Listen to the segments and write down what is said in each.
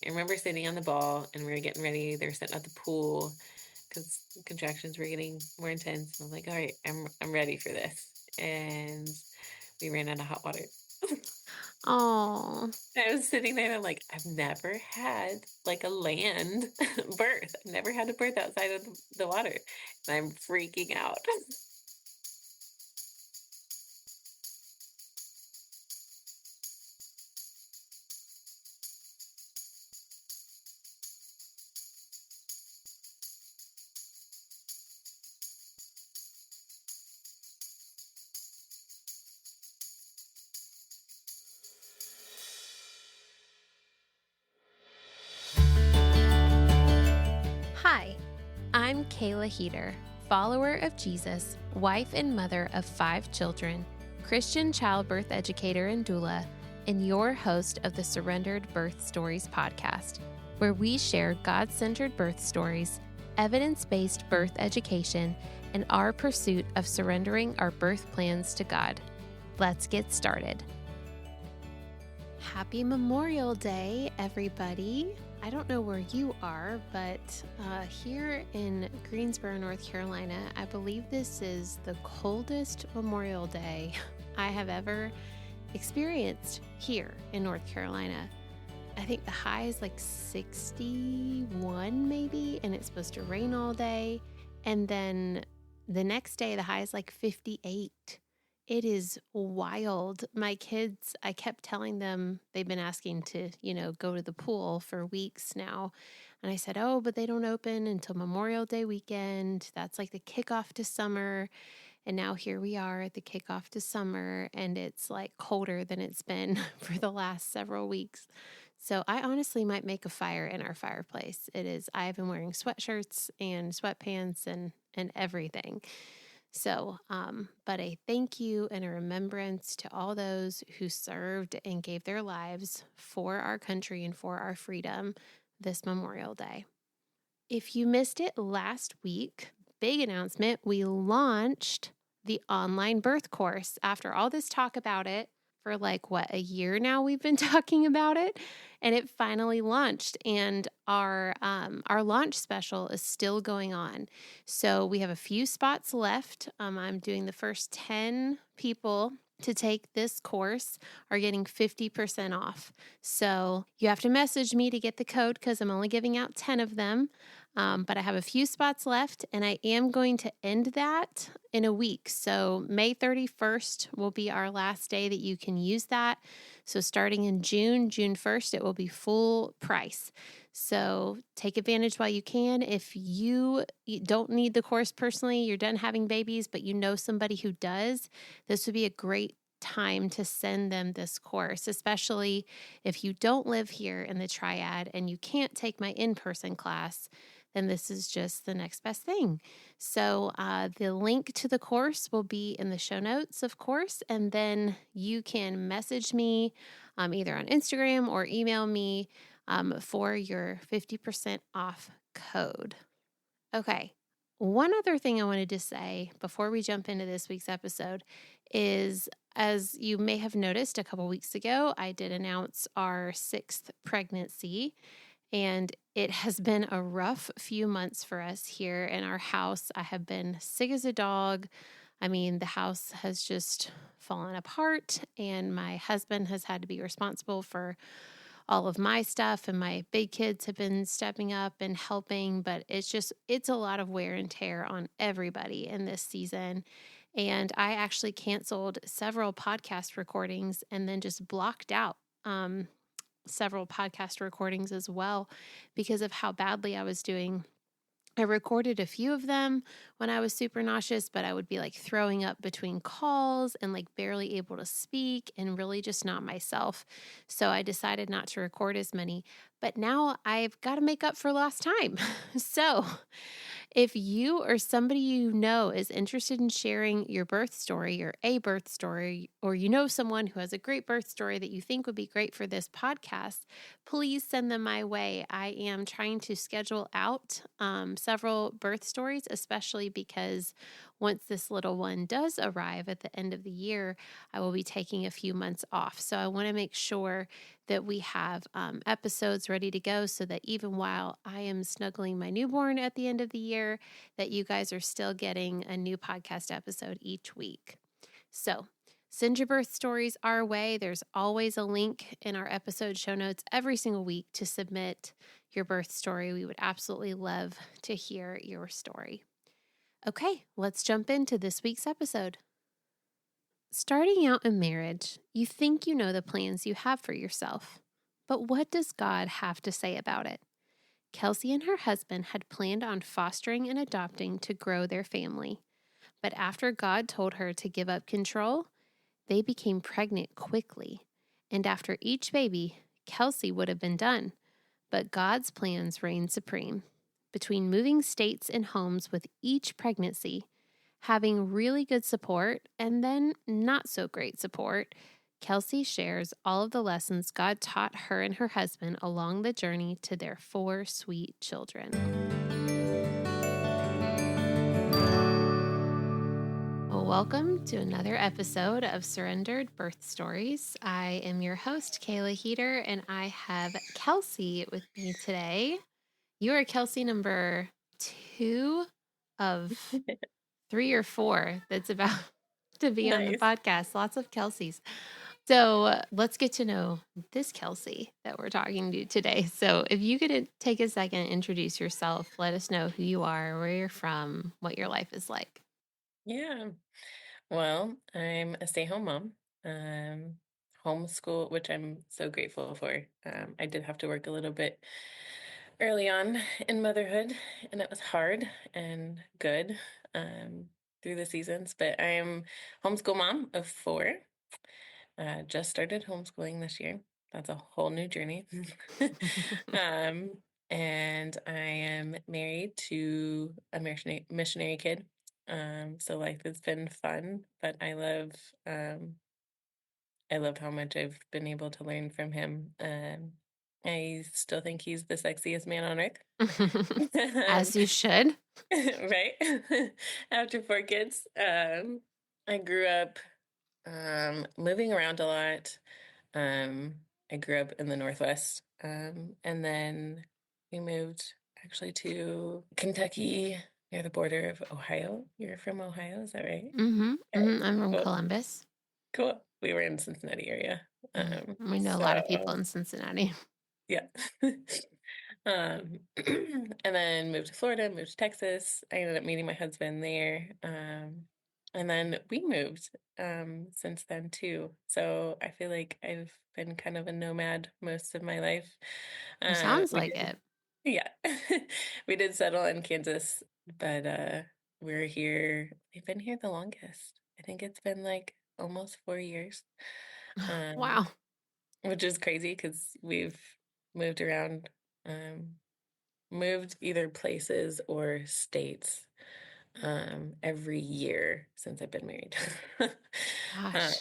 I remember sitting on the ball and we were getting ready. They were sitting at the pool because contractions were getting more intense. And I'm like, all right, I'm ready for this. And we ran out of hot water. Oh, I was sitting there and I'm like, I've never had like a land birth. I've never had a birth outside of the water. And I'm freaking out. hi. I'm Kayla Heater, follower of Jesus, wife and mother of 5 children, Christian childbirth educator and doula, and your host of the Surrendered Birth Stories podcast, where we share God-centered birth stories, evidence-based birth education, and our pursuit of surrendering our birth plans to God. Let's get started. Happy Memorial Day, everybody. I don't know where you are, but here in Greensboro, North Carolina, I believe this is the coldest Memorial Day I have ever experienced here in North Carolina. I think the high is like 61 maybe, and it's supposed to rain all day. And then the next day, the high is like 58. It is wild. My kids, I kept telling them they've been asking to, go to the pool for weeks now. And I said, oh, but they don't open until Memorial Day weekend. That's like the kickoff to summer. And now here we are at the kickoff to summer, and it's like colder than it's been for the last several weeks. So I honestly might make a fire in our fireplace. I've been wearing sweatshirts and sweatpants and everything. So, but a thank you and a remembrance to all those who served and gave their lives for our country and for our freedom this Memorial Day. If you missed it last week, big announcement, we launched the online birth course. After all this talk about it, for a year now we've been talking about it, and it finally launched. And our launch special is still going on. So we have a few spots left. I'm doing the first 10 people to take this course are getting 50% off. So you have to message me to get the code because I'm only giving out 10 of them. But I have a few spots left, and I am going to end that in a week. So May 31st will be our last day that you can use that. So starting in June 1st, it will be full price. So take advantage while you can. If you don't need the course personally, you're done having babies, but you know somebody who does, this would be a great time to send them this course, especially if you don't live here in the Triad and you can't take my in-person class, then this is just the next best thing. So the link to the course will be in the show notes, of course, and then you can message me either on Instagram or email me for your 50% off code. Okay. One other thing I wanted to say before we jump into this week's episode is, as you may have noticed a couple weeks ago, I did announce our 6th pregnancy, and it has been a rough few months for us here in our house. I have been sick as a dog. I mean, the house has just fallen apart, and my husband has had to be responsible for all of my stuff, and my big kids have been stepping up and helping, but it's a lot of wear and tear on everybody in this season. And I actually canceled several podcast recordings and then just blocked out several podcast recordings as well because of how badly I was doing. I recorded a few of them when I was super nauseous, but I would be like throwing up between calls and like barely able to speak and really just not myself. So I decided not to record as many, but now I've got to make up for lost time. So if you or somebody you know is interested in sharing your birth story or a birth story, or you know someone who has a great birth story that you think would be great for this podcast, please send them my way. I am trying to schedule out several birth stories, especially because once this little one does arrive at the end of the year, I will be taking a few months off. So I want to make sure that we have episodes ready to go so that even while I am snuggling my newborn at the end of the year, that you guys are still getting a new podcast episode each week. So send your birth stories our way. There's always a link in our episode show notes every single week to submit your birth story. We would absolutely love to hear your story. Okay, let's jump into this week's episode. Starting out in marriage, you think you know the plans you have for yourself. But what does God have to say about it? Kelsey and her husband had planned on fostering and adopting to grow their family. But after God told her to give up control, they became pregnant quickly. And after each baby, Kelsey would have been done. But God's plans reigned supreme. Between moving states and homes with each pregnancy, having really good support, and then not so great support, Kelsey shares all of the lessons God taught her and her husband along the journey to their 4 sweet children. Well, welcome to another episode of Surrendered Birth Stories. I am your host, Kayla Heater, and I have Kelsey with me today. You are Kelsey number 2 of 3 or 4 that's about to be on the Nice. podcast. Lots of Kelseys. So let's get to know this Kelsey that we're talking to today. So if you could take a second, introduce yourself, let us know who you are, where you're from, what your life is like. Yeah. Well, I'm a stay-home mom. Um, Homeschool, which I'm so grateful for. I did have to work a little bit early on in motherhood, and it was hard and good through the seasons. But I'm homeschool mom of 4. Just started homeschooling this year. That's a whole new journey. um, and I am married to a missionary kid. So life has been fun, but um, I love how much I've been able to learn from him. I still think he's the sexiest man on earth. As you should. Right? After 4 kids, I grew up moving around a lot. Um, I grew up in the Northwest, and then we moved actually to Kentucky near the border of Ohio. You're from Ohio, is that right? Okay, I'm from cool. Columbus. Cool. We were in Cincinnati area. We know a lot of people in Cincinnati. Yeah. And then moved to Florida, moved to Texas. I ended up meeting my husband there. And then we moved since then too. So I feel like I've been kind of a nomad most of my life. It sounds We like did, it. yeah. We did settle in Kansas, but we're here. We've been here the longest. I think it's been like almost 4 years. Um, Wow. which is crazy because we've moved around, um, moved either places or states every year since I've been married. um, Gosh.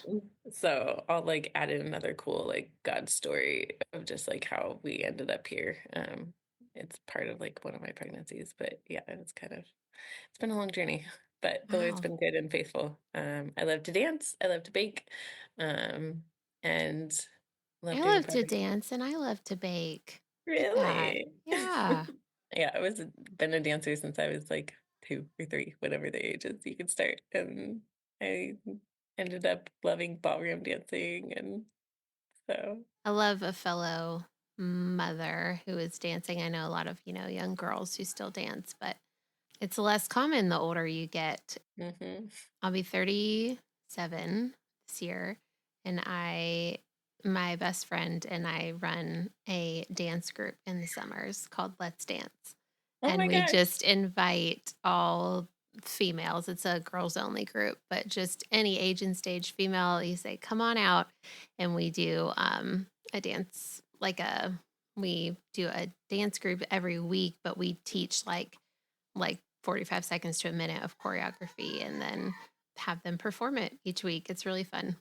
so I'll like added another cool like God story of just like how we ended up here. It's part of like one of my pregnancies, but yeah, it's been a long journey, but the Lord's Wow. been good and faithful. I love to dance, I love to bake, and love I doing love to projects. dance and I love to bake. Look at that. Really? Yeah. Yeah, been a dancer since I was like 2 or 3, whatever the age is you could start. And I ended up loving ballroom dancing, and so I love a fellow mother who is dancing. I know a lot of, young girls who still dance, but it's less common the older you get. mhm. I'll be 37 this year, and my best friend and I run a dance group in the summers called Let's Dance. Oh And my we gosh, just invite all females. It's a girls only group, but just any age and stage female, you say, come on out. And we do a dance, we do a dance group every week, but we teach like 45 seconds to a minute of choreography and then have them perform it each week. It's really fun.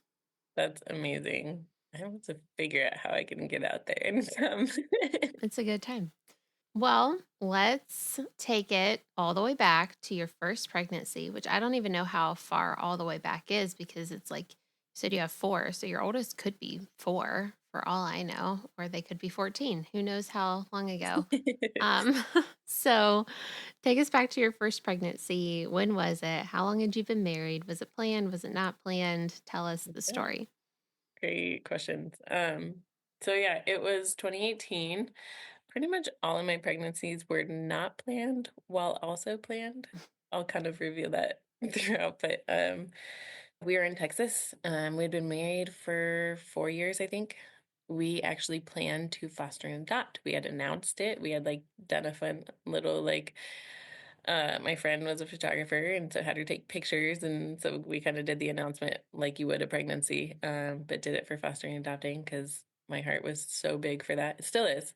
that's amazing. I have to figure out how I can get out there and come. It's a good time. Well, let's take it all the way back to your first pregnancy, which I don't even know how far all the way back is because it's like you said you have four. So your oldest could be four for all I know, or they could be 14. Who knows how long ago? Um, so take us back to your first pregnancy. When was it? How long had you been married? Was it planned? Was it not planned? Tell us the Yeah, story. great questions. So yeah, it was 2018. Pretty much all of my pregnancies were not planned while also planned. I'll kind of reveal that throughout, but we were in Texas. We'd been married for 4 years, I think. We actually planned to foster and adopt. We had announced it. We had like done a fun little like my friend was a photographer and so had her take pictures, and so we kind of did the announcement like you would a pregnancy, but did it for fostering and adopting because my heart was so big for that. It still is.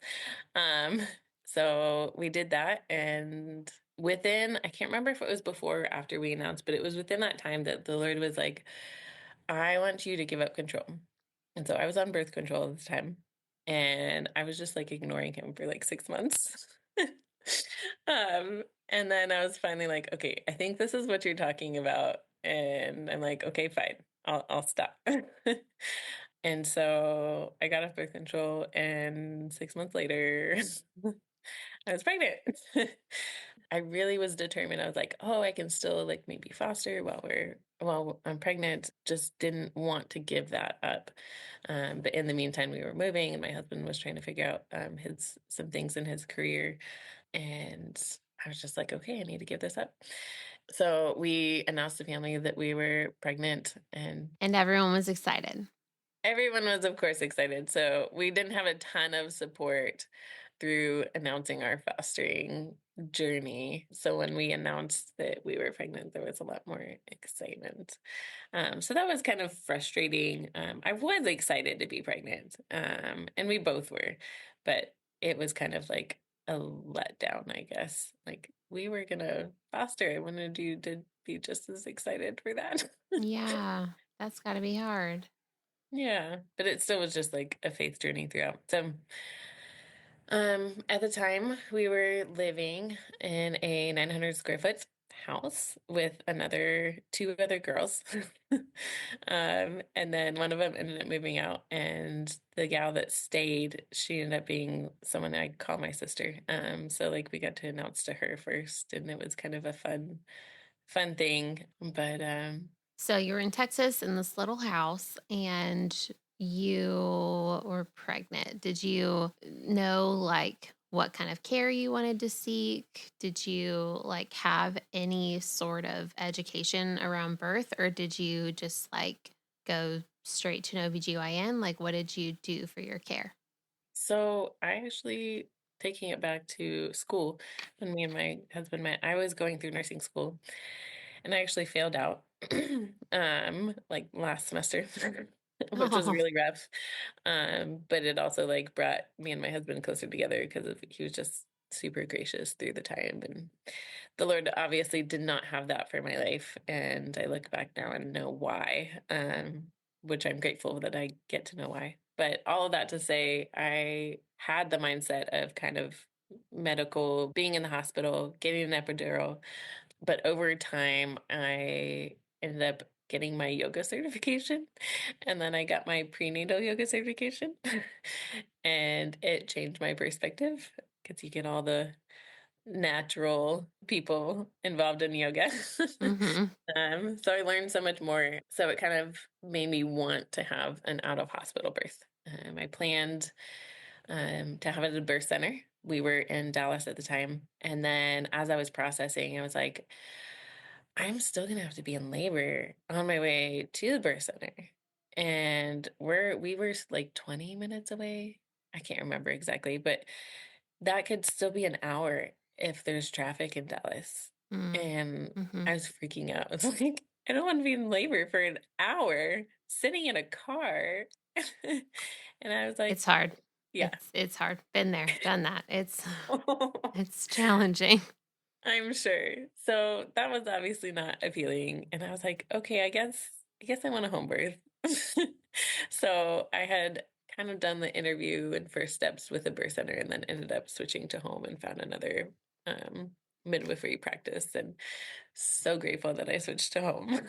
Um, so we did that, and within, I can't remember if it was before or after we announced, but it was within that time that the Lord was like, I want you to give up control. And so I was on birth control at the time, and I was just like ignoring him for like 6 months. And then I was finally like, okay, I think this is what you're talking about. And I'm like, okay, fine, I'll stop. And so I got off birth control, and 6 months later, I was pregnant. I really was determined. I was like, oh, I can still like maybe foster while I'm pregnant. Just didn't want to give that up. But in the meantime, we were moving, and my husband was trying to figure out his some things in his career, and I was just like, okay, I need to give this up. So we announced to family that we were pregnant, and And everyone was excited. everyone was, of course, excited. So we didn't have a ton of support through announcing our fostering journey. So when we announced that we were pregnant, there was a lot more excitement. So that was kind of frustrating. I was excited to be pregnant, and we both were, but it was kind of like a letdown, I guess. Like we were gonna foster. I wanted you to be just as excited for that. Yeah, that's got to be hard. Yeah, but it still was just like a faith journey throughout. So, at the time, we were living in a 900 square foot house with another two other girls. And then one of them ended up moving out, and the gal that stayed, she ended up being someone I call my sister. So like we got to announce to her first, and it was kind of a fun thing. But So you're in Texas in this little house and you were pregnant. Did you know like what kind of care you wanted to seek? Did you like have any sort of education around birth or did you just like go straight to an OBGYN? Like what did you do for your care? So I actually, taking it back to school, when me and my husband met, I was going through nursing school, and I actually failed out like last semester, which was Oh, really rough. But it also like brought me and my husband closer together because he was just super gracious through the time, and the Lord obviously did not have that for my life, and I look back now and know why, which I'm grateful that I get to know why. But all of that to say, I had the mindset of kind of medical, being in the hospital, getting an epidural, but over time, I ended up getting my yoga certification, and then I got my prenatal yoga certification, and it changed my perspective because you get all the natural people involved in yoga. mm-hmm. So I learned so much more. So it kind of made me want to have an out of hospital birth. I planned to have it at a birth center. We were in Dallas at the time. And then as I was processing, I was like, I'm still gonna have to be in labor on my way to the birth center. And we were like 20 minutes away. I can't remember exactly, but that could still be an hour if there's traffic in Dallas. And Mm-hmm. I was freaking out. I was like, I don't want to be in labor for an hour sitting in a car. And I was like, It's hard. yeah. It's hard. Been there, done that. It's challenging. I'm sure. So that was obviously not appealing. And I was like, okay, I guess I want a home birth. So I had kind of done the interview and first steps with the birth center and then ended up switching to home and found another um, midwifery practice. And so grateful that I switched to home.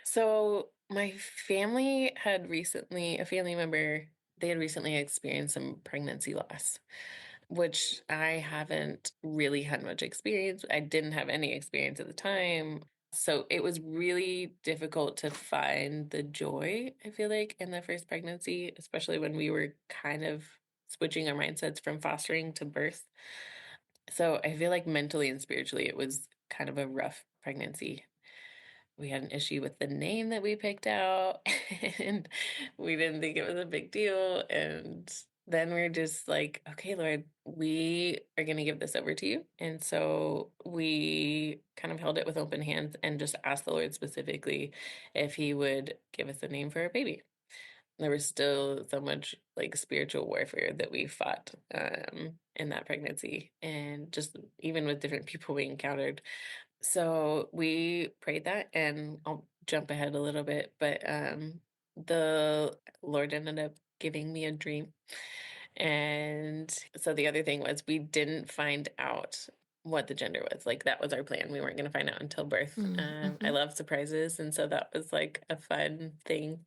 So my family had recently, a family member, they had recently experienced some pregnancy loss, which I haven't really had much experience. I didn't have any experience at the time. So it was really difficult to find the joy, I feel like, in the first pregnancy, especially when we were kind of switching our mindsets from fostering to birth. So I feel like mentally and spiritually, it was kind of a rough pregnancy. We had an issue with the name that we picked out, and we didn't think it was a big deal. And then we're just like, okay, Lord, we are going to give this over to you. And so we kind of held it with open hands and just asked the Lord specifically if he would give us a name for our baby. There was still so much like spiritual warfare that we fought in that pregnancy, and just even with different people we encountered. So we prayed that, and I'll jump ahead a little bit, but the Lord ended up giving me a dream. And so the other thing was we didn't find out what the gender was. Like that was our plan. We weren't going to find out until birth. I Mm-hmm. love surprises, and so that was like a fun thing.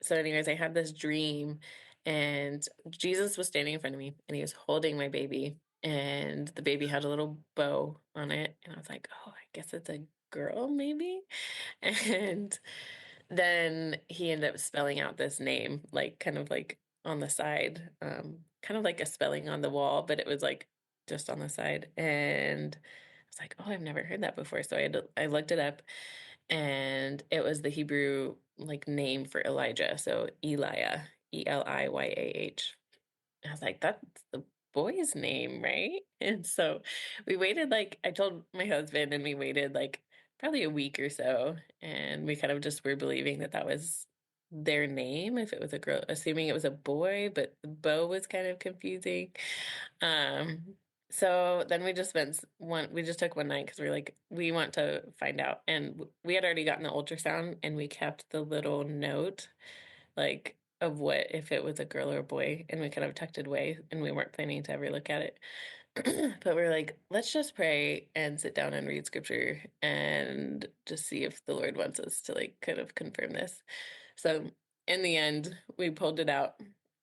So anyways, I had this dream, and Jesus was standing in front of me and he was holding my baby, and the baby had a little bow on it, and I was like, "Oh, I guess it's a girl maybe." And then he ended up spelling out this name like kind of like on the side, kind of like a spelling on the wall, but it was like just on the side. And I was like, "Oh, I've never heard that before." So I looked it up, and it was the Hebrew like name for Elijah. So Eliah, Eliyah. I was like, that's the boy's name, right? And so we waited like I told my husband, and we waited like probably a week or so, and we kind of just were believing that that was their name if it was a girl, assuming it was a boy, but the bow was kind of confusing. Um, so then we just we just took one night because we are like, we want to find out. And we had already gotten the ultrasound, and we kept the little note, like, of what if it was a girl or a boy, and we kind of tucked it away, and we weren't planning to ever look at it. But we're like, let's just pray and sit down and read scripture and just see if the Lord wants us to like kind of confirm this. So in the end, we pulled it out,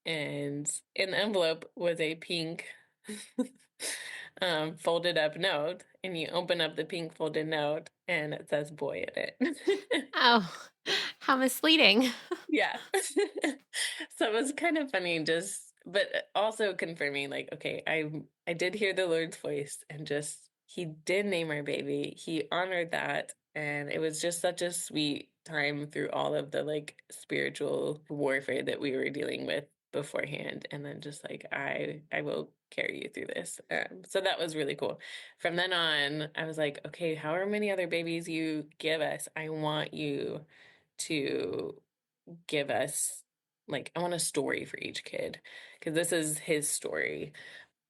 and in the envelope was a pink folded up note, and you open up the pink folded note, and it says boy in it. Oh, how misleading. Yeah. So it was kind of funny, just but also confirming like, okay, I did hear the Lord's voice, and just he did name our baby. He honored that, and it was just such a sweet time through all of the like spiritual warfare that we were dealing with beforehand, and then just like I will carry you through this. So that was really cool. From then on, I was like, okay, however many other babies you give us, I want you to give us like I want a story for each kid, because this is his story.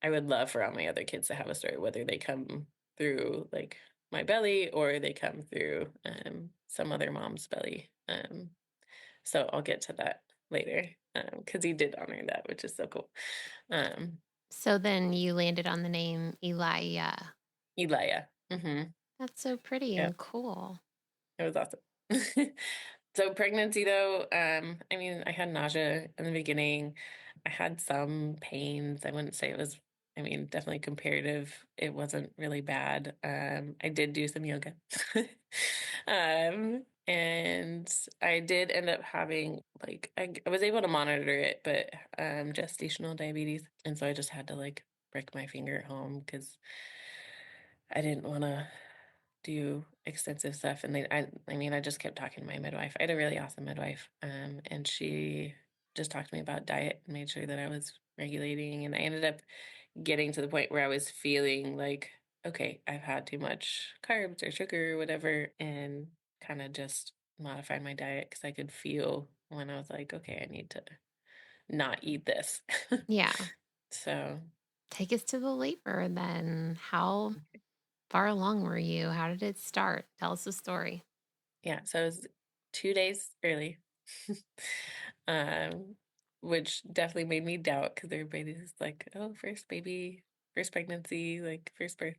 I would love for all my other kids to have a story, whether they come through like my belly or they come through some other mom's belly. So I'll get to that later, because he did honor that, which is so cool. Um, So then you landed on the name Elijah. Elia. Mm-hmm. That's so pretty Yeah, and cool. it was awesome. So pregnancy though, I mean, I had nausea in the beginning. I had some pains. I wouldn't say it was, I mean, definitely comparative. It wasn't really bad. I did do some yoga. And I did end up having like I was able to monitor it, but gestational diabetes. And so I just had to like break my finger at home because I didn't want to do extensive stuff. And I mean, I just kept talking to my midwife. I had a really awesome midwife, and she just talked to me about diet and made sure that I was regulating. And I ended up getting to the point where I was feeling like, okay, I've had too much carbs or sugar or whatever, and kind of just modified my diet because I could feel when I was like, okay, I need to not eat this. Yeah. So Take us to the labor then. How far along were you? How did it start? Tell us the story. yeah, so it was 2 days early. um which definitely made me doubt because everybody's like, oh, first baby, first pregnancy, like first birth.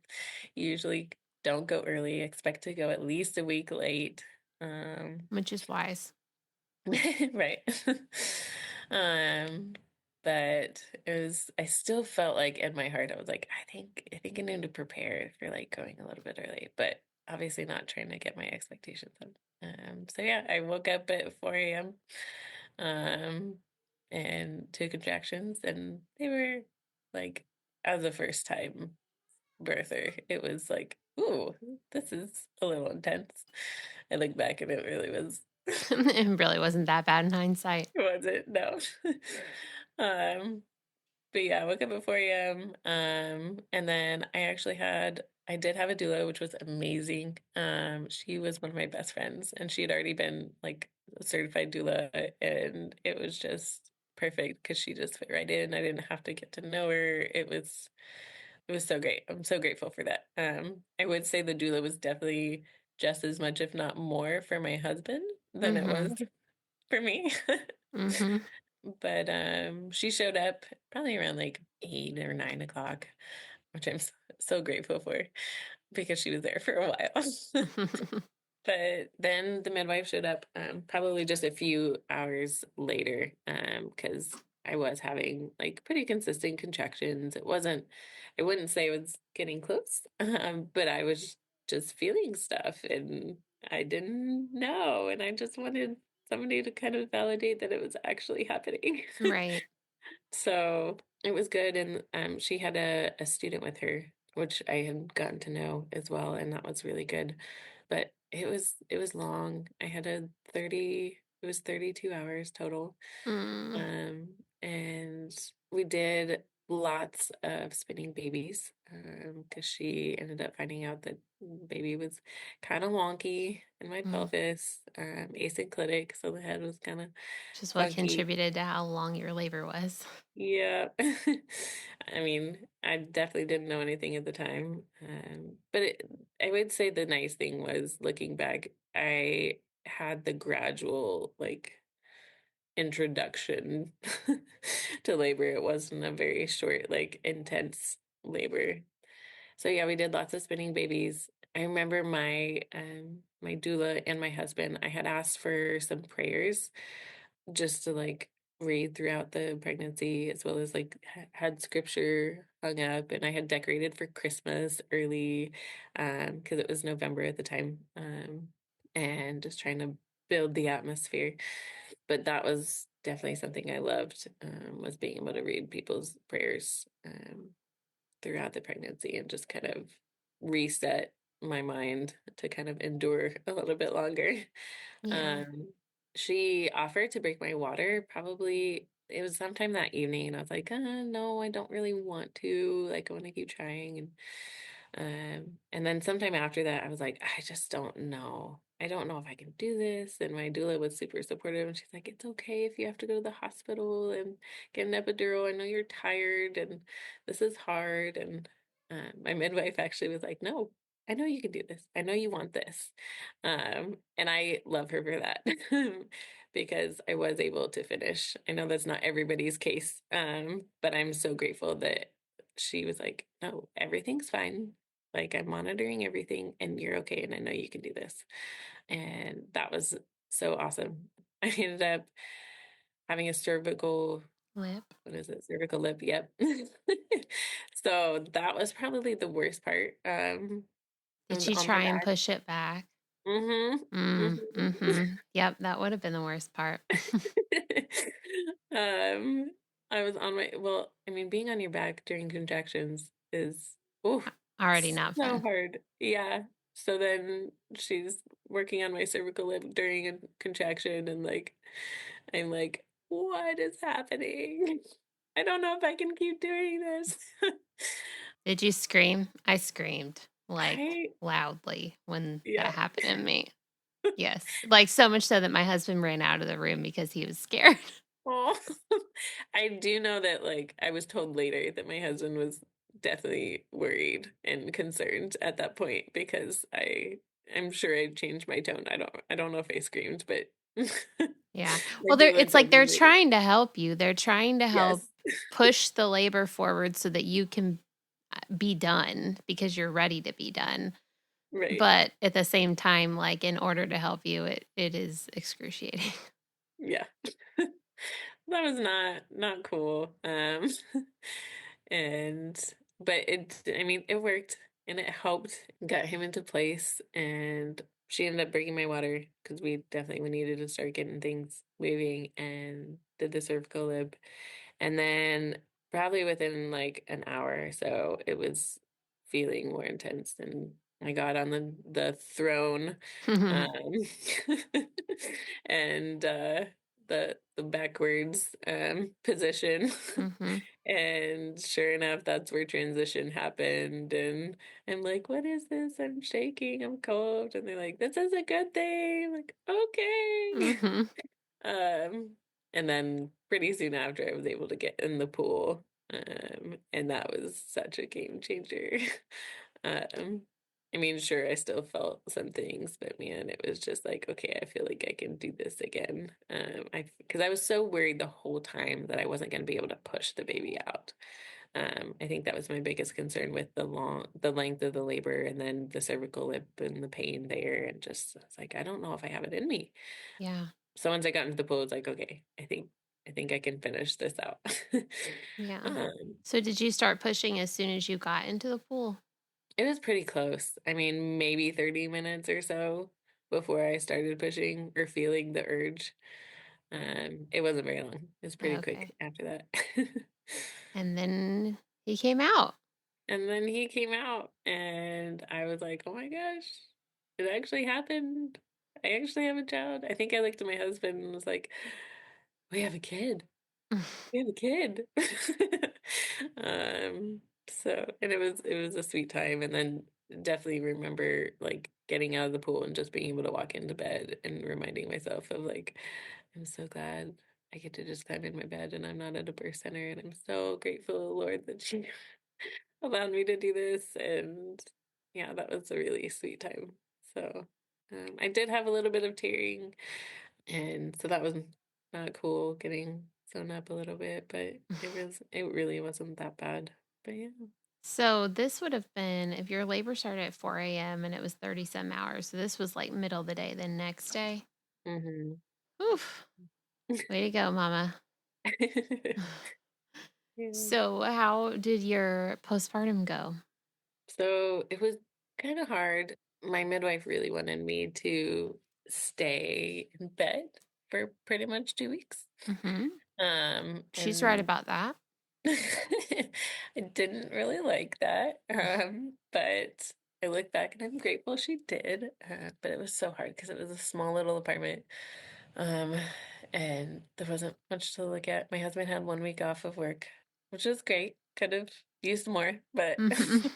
You usually don't go early, expect to go at least a week late. Um, Which is wise. right. Um, but I still felt like in my heart, I was like, I think I need to prepare for like going a little bit early, but obviously not trying to get my expectations up. So yeah, I woke up at 4 a.m. Um, and two contractions, and they were like, as a first time birther, it was like, ooh, this is a little intense. I look back and it really was. It really wasn't that bad in hindsight. Was it? No. Um, but yeah, I woke up at 4 a.m. And then I did have a doula, which was amazing. She was one of my best friends, and she had already been like a certified doula, and it was just perfect because she just fit right in. I didn't have to get to know her. It was so great. I'm so grateful for that. I would say the doula was definitely just as much, if not more, for my husband than it Mm-hmm. was for me. Mm-hmm. But she showed up probably around like 8 or 9 o'clock, which I'm so grateful for because she was there for a while. But then the midwife showed up probably just a few hours later because I was having like pretty consistent contractions. I wouldn't say it was getting close, but I was just feeling stuff and I didn't know. And I just wanted somebody to kind of validate that it was actually happening. Right. So it was good. And she had a student with her, which I had gotten to know as well. And that was really good. But it was long. It was 32 hours total. Mm. And we did lots of spinning babies because she ended up finding out that baby was kind of wonky in my Mm. pelvis, asynclitic, so the head was kind of Which is what funky. contributed to how long your labor was. Yeah. I mean, I definitely didn't know anything at the time. I would say the nice thing was looking back, I had the gradual like introduction to labor. It wasn't a very short, like intense labor. So yeah, we did lots of spinning babies. I remember my doula and my husband, I had asked for some prayers just to like read throughout the pregnancy as well as like had scripture hung up, and I had decorated for Christmas early because it was November at the time, and just trying to build the atmosphere. But that was definitely something I loved, was being able to read people's prayers throughout the pregnancy and just kind of reset my mind to kind of endure a little bit longer. Yeah. Um, she offered to break my water. Probably it was sometime that evening, and I was like, no, I don't really want to. Like, I want to keep trying. And then sometime after that, I was like, I just don't know. I don't know if I can do this. And my doula was super supportive, and she's like, it's okay if you have to go to the hospital and get an epidural. I know you're tired, and this is hard. And my midwife actually was like, no, I know you can do this. I know you want this. And I love her for that because I was able to finish. I know that's not everybody's case, but I'm so grateful that she was like, no, everything's fine. Like, I'm monitoring everything and you're okay. And I know you can do this. And that was so awesome. I ended up having a cervical, Lip. what is it? Cervical lip. Yep. So that was probably the worst part. Did And she on my try and back. push it back? Mm-hmm. Mm. Mm-hmm. Mm-hmm. Yep, that would have been the worst part. Um, I was on my, well, I mean, being on your back during contractions is, oh, Already not so fun. hard. Yeah. So then she's working on my cervical lip during a contraction, and like, I'm like, what is happening? I don't know if I can keep doing this. Did you scream? I screamed like I, loudly when that yeah. happened to me. Yes. Like so much so that my husband ran out of the room because he was scared. Oh, I do know that like I was told later that my husband was definitely worried and concerned at that point because I'm sure I changed my tone. I don't know if I screamed, but Yeah. Well, Like he it's looked like at they're me like, trying to help you. They're trying to help yes, push the labor forward so that you can be done because you're ready to be done. right. But at the same time, like in order to help you, it is excruciating. Yeah. That was not cool. And but I mean, it worked and it helped, got him into place, and she ended up breaking my water because we definitely needed to start getting things moving and did the cervical lib. And then probably within like an hour or so, it was feeling more intense and I got on the throne Mhm. um and the backwards position. Mhm. And sure enough, that's where transition happened. And I'm like, what is this? I'm shaking, I'm cold. And they're like, this is a good thing. I'm like, okay. Mhm. Um, and then pretty soon after, I was able to get in the pool, and that was such a game changer. Um, I mean, sure, I still felt some things, but man, it was just like, okay, I feel like I can do this again. Because I was so worried the whole time that I wasn't going to be able to push the baby out. I think that was my biggest concern with the length of the labor, and then the cervical lip and the pain there, and just it's like I don't know if I have it in me. Yeah. So once I got into the pool, it's like, okay, I think I can finish this out. Yeah. um, So did you start pushing as soon as you got into the pool? it was pretty close. I mean, maybe 30 minutes or so before I started pushing or feeling the urge. It wasn't very long. It was pretty quick Okay. after that. And then he came out. And then he came out and I was like, oh my gosh, it actually happened. I actually have a child. I think I looked at my husband and was like, we have a kid. We have a kid. Um, and it was a sweet time, and then definitely remember like getting out of the pool and just being able to walk into bed and reminding myself of like, I'm so glad I get to just climb in my bed and I'm not at a birth center, and I'm so grateful, Lord, that you allowed me to do this. And yeah, that was a really sweet time. So I did have a little bit of tearing, and so that was not cool getting sewn up a little bit, but it really wasn't that bad. But yeah. So this would have been if your labor started at 4 a.m. and it was 30 some hours. So this was like middle of the day, the next day. Hmm. Oof. Way to go, mama. Yeah. So how did your postpartum go? So it was kind of hard. My midwife really wanted me to stay in bed for pretty much 2 weeks. Mm-hmm. She's right And about that. I didn't really like that, but I look back and I'm grateful she did. But it was so hard because it was a small little apartment, um, and there wasn't much to look at. My husband had 1 week off of work, which was great. Could have used more, but Mm-hmm.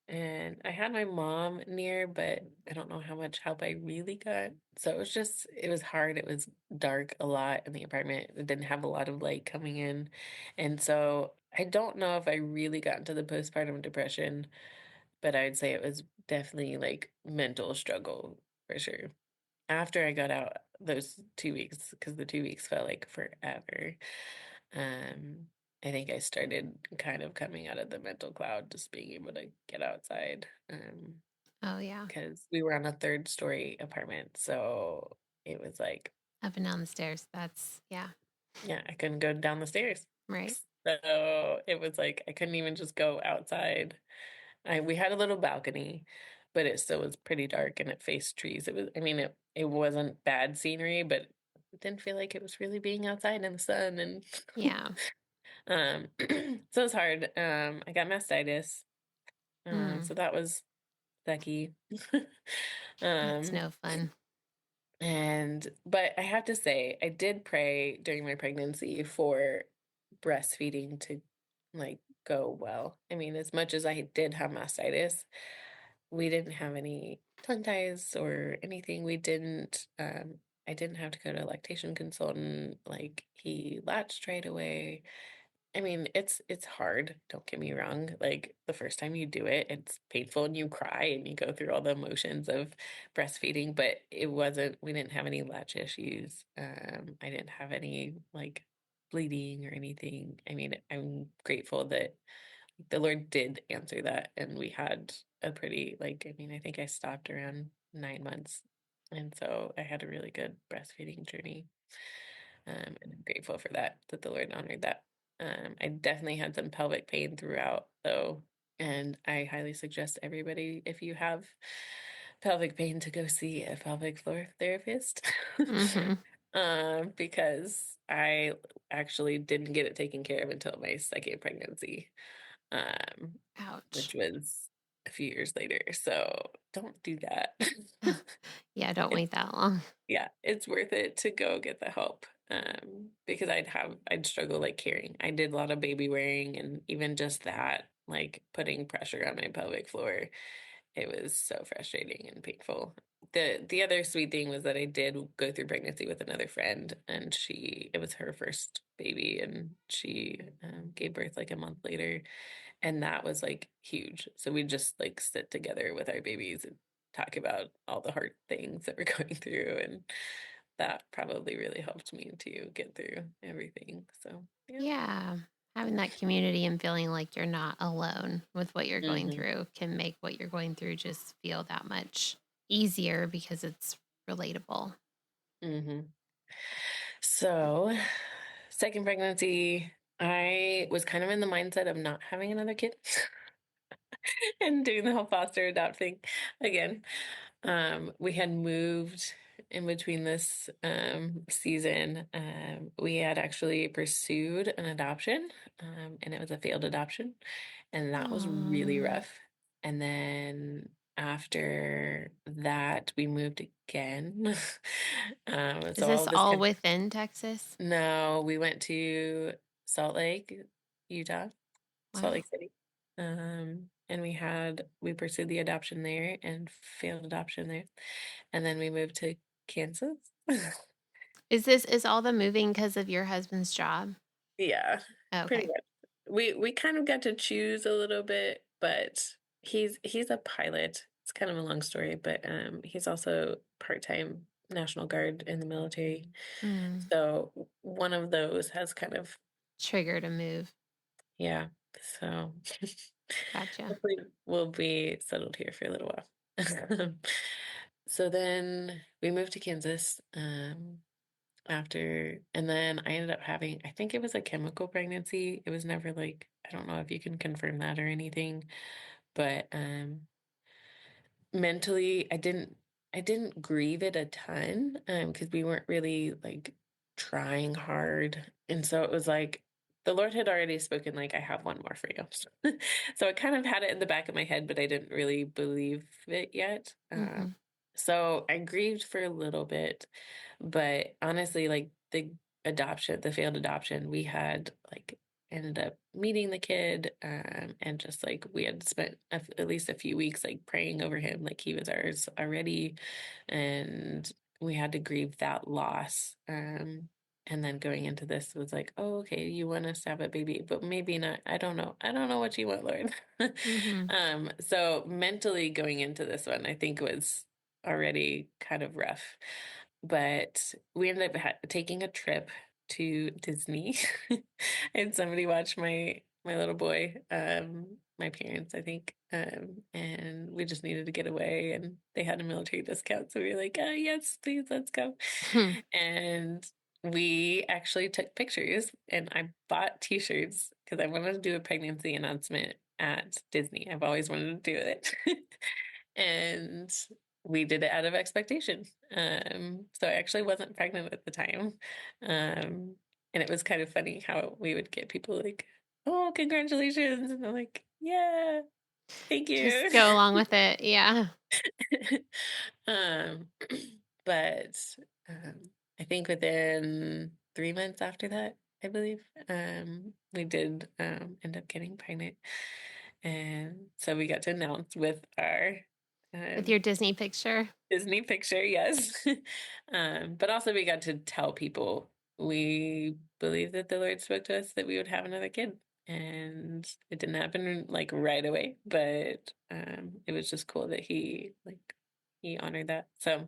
and I had my mom near, but I don't know how much help I really got. So it was hard. It was dark a lot in the apartment. It didn't have a lot of light coming in. And so I don't know if I really got into the postpartum depression, but I'd say it was definitely like mental struggle for sure. After I got out those 2 weeks, because the 2 weeks felt like forever. Um, I think I started kind of coming out of the mental cloud, just being able to get outside. Oh yeah. Because we were on a third story apartment, so it was like, Up and down the stairs. That's yeah. yeah, I couldn't go down the stairs. Right. So it was like I couldn't even just go outside. We had a little balcony, but it still was pretty dark and it faced trees. I mean, it wasn't bad scenery, but it didn't feel like it was really being outside in the sun. And Yeah. um, so it was hard. I got mastitis, Mm. so that was sucky. That's um, no fun. but I have to say, I did pray during my pregnancy for breastfeeding to like go well. I mean, as much as I did have mastitis, we didn't have any tongue ties or anything. I didn't have to go to a lactation consultant. Like he latched right away. I mean, it's hard, don't get me wrong, like, the first time you do it, it's painful and you cry and you go through all the emotions of breastfeeding, but it wasn't we didn't have any latch issues, I didn't have any, like, bleeding or anything. I mean, I'm grateful that the Lord did answer that, and we had a pretty, like, I mean, I think I stopped around 9 months, and so I had a really good breastfeeding journey. And I'm grateful for that, that the Lord honored that. I definitely had some pelvic pain throughout, though, and I highly suggest everybody, if you have pelvic pain, to go see a pelvic floor therapist. Mm-hmm. Because I actually didn't get it taken care of until my second pregnancy, um, Ouch. which was a few years later. So don't do that. Yeah, don't It's wait that long. yeah, it's worth it to go get the help, because I'd struggle, like, carrying. I did a lot of baby wearing, and even just that, like, putting pressure on my pelvic floor, it was so frustrating and painful. The other sweet thing was that I did go through pregnancy with another friend, and it was her first baby, and she, gave birth, like, a month later, and that was, like, huge. So we just, like, sit together with our babies and talk about all the hard things that we're going through, and that probably really helped me to get through everything, so, yeah. Yeah. Having that community and feeling like you're not alone with what you're going Mhm, through can make what you're going through just feel that much easier because it's relatable. mhm. So, second pregnancy, I was kind of in the mindset of not having another kid and doing the whole foster adopt thing again. We had moved in between this season. We had actually pursued an adoption, and it was a failed adoption, and that was really Oh, rough. And then after that, we moved again. is So all this of this all kind within Texas? no, we went to Salt Lake, Utah, Salt Wow. Lake City. And we pursued the adoption there and failed adoption there. And then we moved to Kansas. Is all the moving because of your husband's job? Yeah, pretty Okay. much. We kind of got to choose a little bit, but he's a pilot. It's kind of a long story, but he's also part-time National Guard in the military. Mm, So one of those has kind of trigger to move. yeah. So Gotcha. hopefully we'll be settled here for a little while. So then we moved to Kansas, after, and then I ended up having, I think it was a chemical pregnancy. It was never like, I don't know if you can confirm that or anything, but mentally I didn't grieve it a ton, because we weren't really, like, trying hard, and so it was like the Lord had already spoken, like, "I have one more for you." So I kind of had it in the back of my head, but I didn't really believe it yet, Hmm. so I grieved for a little bit, but honestly, like, the failed adoption, we had, like, ended up meeting the kid, and just, like, we had spent at least a few weeks, like, praying over him like he was ours already, and we had to grieve that loss, and then going into this was like, "Oh, okay, you want us to have a baby, but maybe not. I don't know what you want, Lord." Hmm. So mentally going into this one, I think was already kind of rough. But we ended up taking a trip to Disney, and somebody watched my little boy, my parents, I think, and we just needed to get away, and they had a military discount, so we were like, yes, please, let's go." And we actually took pictures, and I bought T-shirts because I wanted to do a pregnancy announcement at Disney. I've always wanted to do it. And we did it out of expectation. So I actually wasn't pregnant at the time. Um, and it was kind of funny how we would get people like, "Oh, congratulations." And I'm like, "Yeah, thank Just you." go along with it. Yeah. um, but I think within 3 months after that, I believe, we did end up getting pregnant. And so we got to announce with our With um, your Disney picture. Disney picture, yes. But also we got to tell people we believed that the Lord spoke to us that we would have another kid. And it didn't happen like right away, but it was just cool that he honored that. So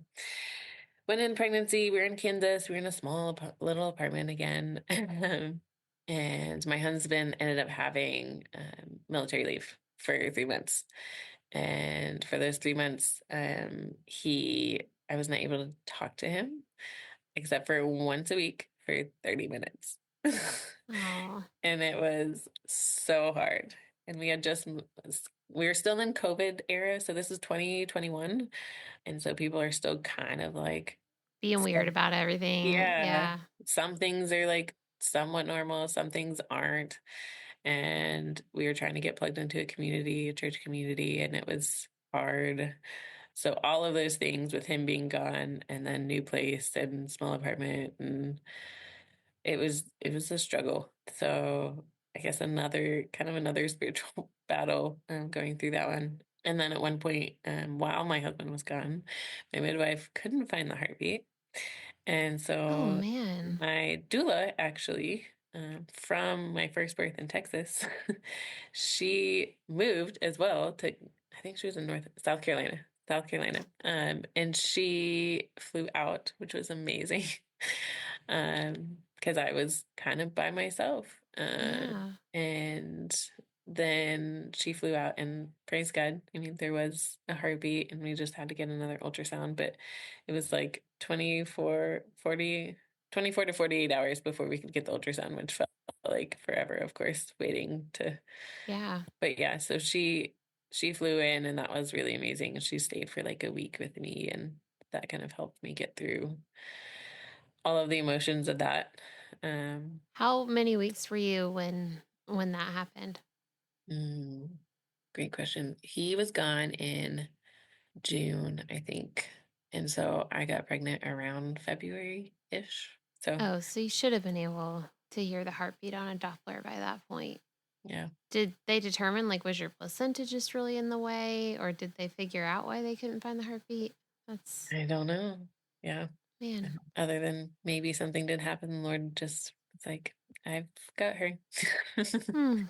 went in pregnancy, we were in Kansas, we were in a small little apartment again. And my husband ended up having military leave for 3 months. And for those 3 months, I was not able to talk to him except for once a week for 30 minutes. Oh, And it was so hard. And we were still in COVID era. So this is 2021. And so people are still kind of like, being weird some, about everything. yeah, Yeah. some things are like somewhat normal, some things aren't. And we were trying to get plugged into a church community, and it was hard. So all of those things with him being gone and then new place and small apartment, and it was a struggle. So I guess another spiritual battle going through that one. And then at one point, while my husband was gone, my midwife couldn't find the heartbeat. And Oh, so man. my doula actually, from my first birth in Texas, she moved as well to, I think she was in South Carolina, South Carolina. And she flew out, which was amazing. Because I was kind of by myself. Yeah. And then she flew out, and praise God. I mean, there was a heartbeat and we just had to get another ultrasound, but it was like 24 to 48 hours before we could get the ultrasound, which felt like forever, of course, waiting to. Yeah. But yeah, so she flew in, and that was really amazing. And she stayed for like a week with me, and that kind of helped me get through all of the emotions of that. Um, How many weeks were you when that happened? mm, Great question. He was gone in June, I think. And so I got pregnant around February-ish. So, Oh, so you should have been able to hear the heartbeat on a Doppler by that point. yeah, Did they determine, like, was your placenta just really in the way, or did they figure out why they couldn't find the heartbeat? That's, I don't know. Yeah. man. Other than maybe something did happen, the Lord just was like, I've got her. Hmm.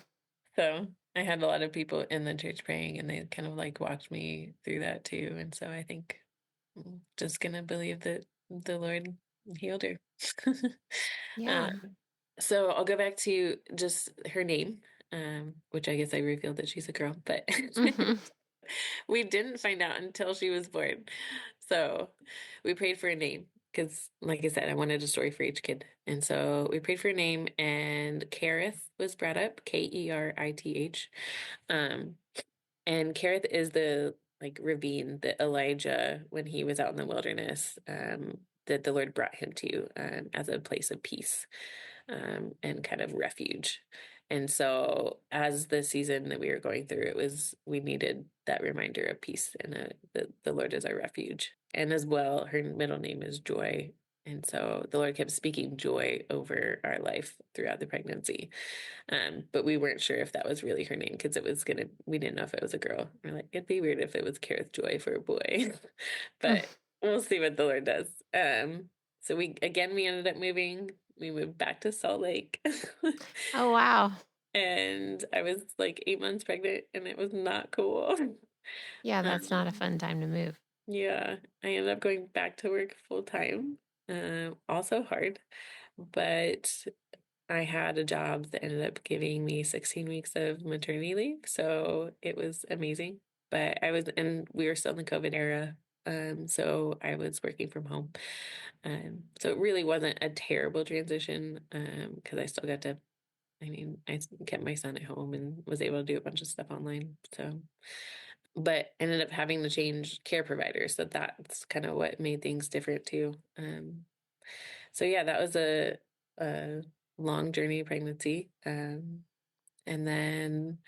So I had a lot of people in the church praying, and they kind of like walked me through that too. And so I think I'm just gonna believe that the Lord healed her. Uh, Yeah. so I'll go back to just her name, which I guess I revealed that she's a girl, but Hmm. we didn't find out until she was born. So we prayed for a name because, like I said, I wanted a story for each kid. And so we prayed for a name, and Kerith was brought up, Kerith. Um, and Kerith is the like ravine that Elijah, when he was out in the wilderness, that the Lord brought him to as a place of peace and kind of refuge. And so, as the season that we were going through, we needed that reminder of peace, and the Lord is our refuge. And as well, her middle name is Joy. And so the Lord kept speaking joy over our life throughout the pregnancy. But we weren't sure if that was really her name because we didn't know if it was a girl. We're like, it'd be weird if it was Kareth Joy for a boy, but we'll see what the Lord does. So we ended up moving. We moved back to Salt Lake. Oh, wow. And I was like 8 months pregnant, and it was not cool. Yeah, that's not a Um, fun time to move. yeah, I ended up going back to work full time. Also hard, but I had a job that ended up giving me 16 weeks of maternity leave, so it was amazing. And we were still in the COVID era, so I was working from home. So it really wasn't a terrible transition, because I still got to, I mean, I kept my son at home and was able to do a bunch of stuff online. So, but ended up having to change care providers, so that's kind of what made things different too. So yeah, that was a long journey of pregnancy. And then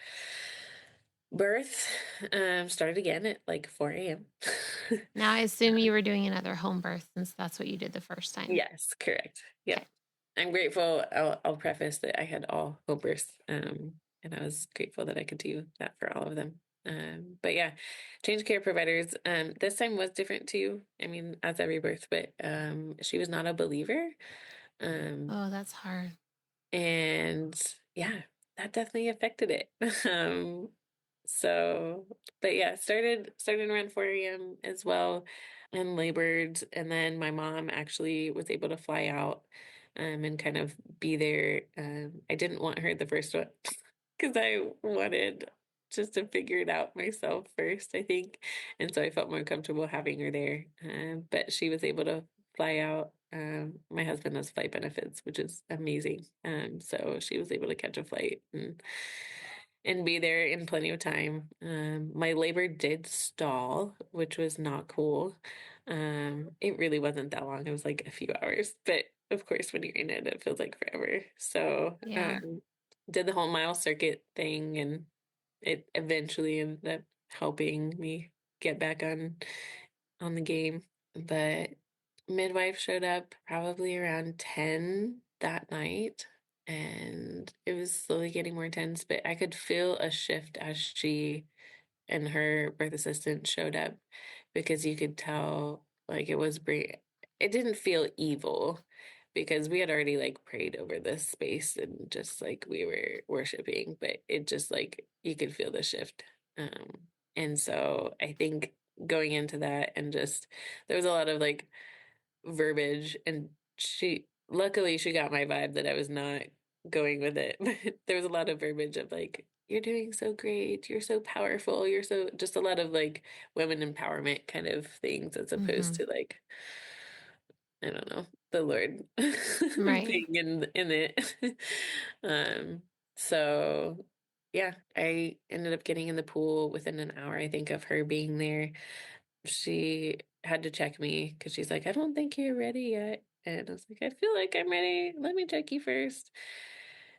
birth started again at like 4 a.m. Now, I assume you were doing another home birth since that's what you did the first time. Yes, correct. Yep. Okay. I'm grateful. I'll preface that I had all home births, and I was grateful that I could do that for all of them. But yeah, change care providers. This time was different too. I mean, as every birth, but she was not a believer. Um, Oh, that's hard. and yeah, that definitely affected it. Um, so, but yeah, started around 4 a.m. as well, and labored, and then my mom actually was able to fly out, and kind of be there. I didn't want her the first one because I wanted just to figure it out myself first, I think, and so I felt more comfortable having her there. But she was able to fly out. My husband has flight benefits, which is amazing. So she was able to catch a flight and be there in plenty of time. My labor did stall, which was not cool. It really wasn't that long. It was like a few hours, but of course, when you're in it, it feels like forever. So, Yeah. did the whole mile circuit thing, and it eventually ended up helping me get back on the game. But midwife showed up probably around 10 that night, and it was slowly getting more tense, but I could feel a shift as she and her birth assistant showed up, because you could tell like it didn't feel evil, because we had already like prayed over this space and just like we were worshiping, but it just like you could feel the shift. And so I think going into that, and just there was a lot of like verbiage, and she luckily she got my vibe that I was not going with it. But there was a lot of verbiage of like, you're doing so great, you're so powerful, you're so, just a lot of like women empowerment kind of things, as opposed Mm-hmm. to like, I don't know, the Lord Right. being in it. um so yeah, I ended up getting in the pool within an hour, I think, of her being there. She had to check me because she's like, I don't think you're ready yet. And I was like, I feel like I'm ready. Let me check you first.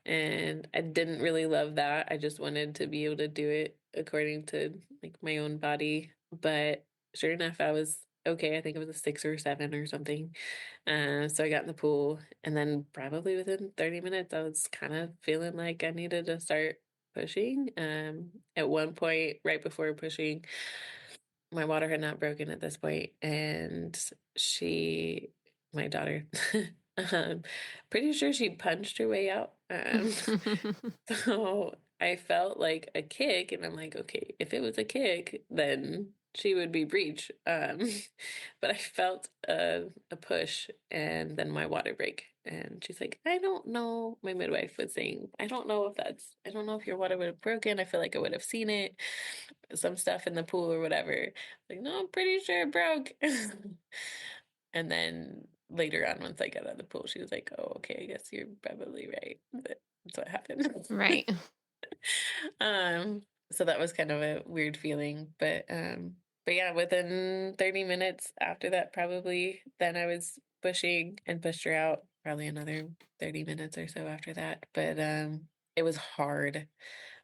And I didn't really love that. I just wanted to be able to do it according to like my own body. But sure enough, I was okay. I think it was a 6 or 7 or something. So I got in the pool, and then probably within 30 minutes, I was kind of feeling like I needed to start pushing. At one point, right before pushing, my water had not broken at this point, and she, my daughter, um, pretty sure she punched her way out. So I felt like a kick, and I'm like, okay, if it was a kick, then she would be breech. But I felt a push, and then my water break. And she's like, I don't know. My midwife was saying, I don't know if your water would have broken. I feel like I would have seen it, some stuff in the pool or whatever. Like, no, I'm pretty sure it broke. And then later on, once I got out of the pool, she was like, oh, okay, I guess you're probably right. But that's what happened. Right. um, so that was kind of a weird feeling. But yeah, within 30 minutes after that, probably, then I was pushing and pushed her out, probably another 30 minutes or so after that. But it was hard.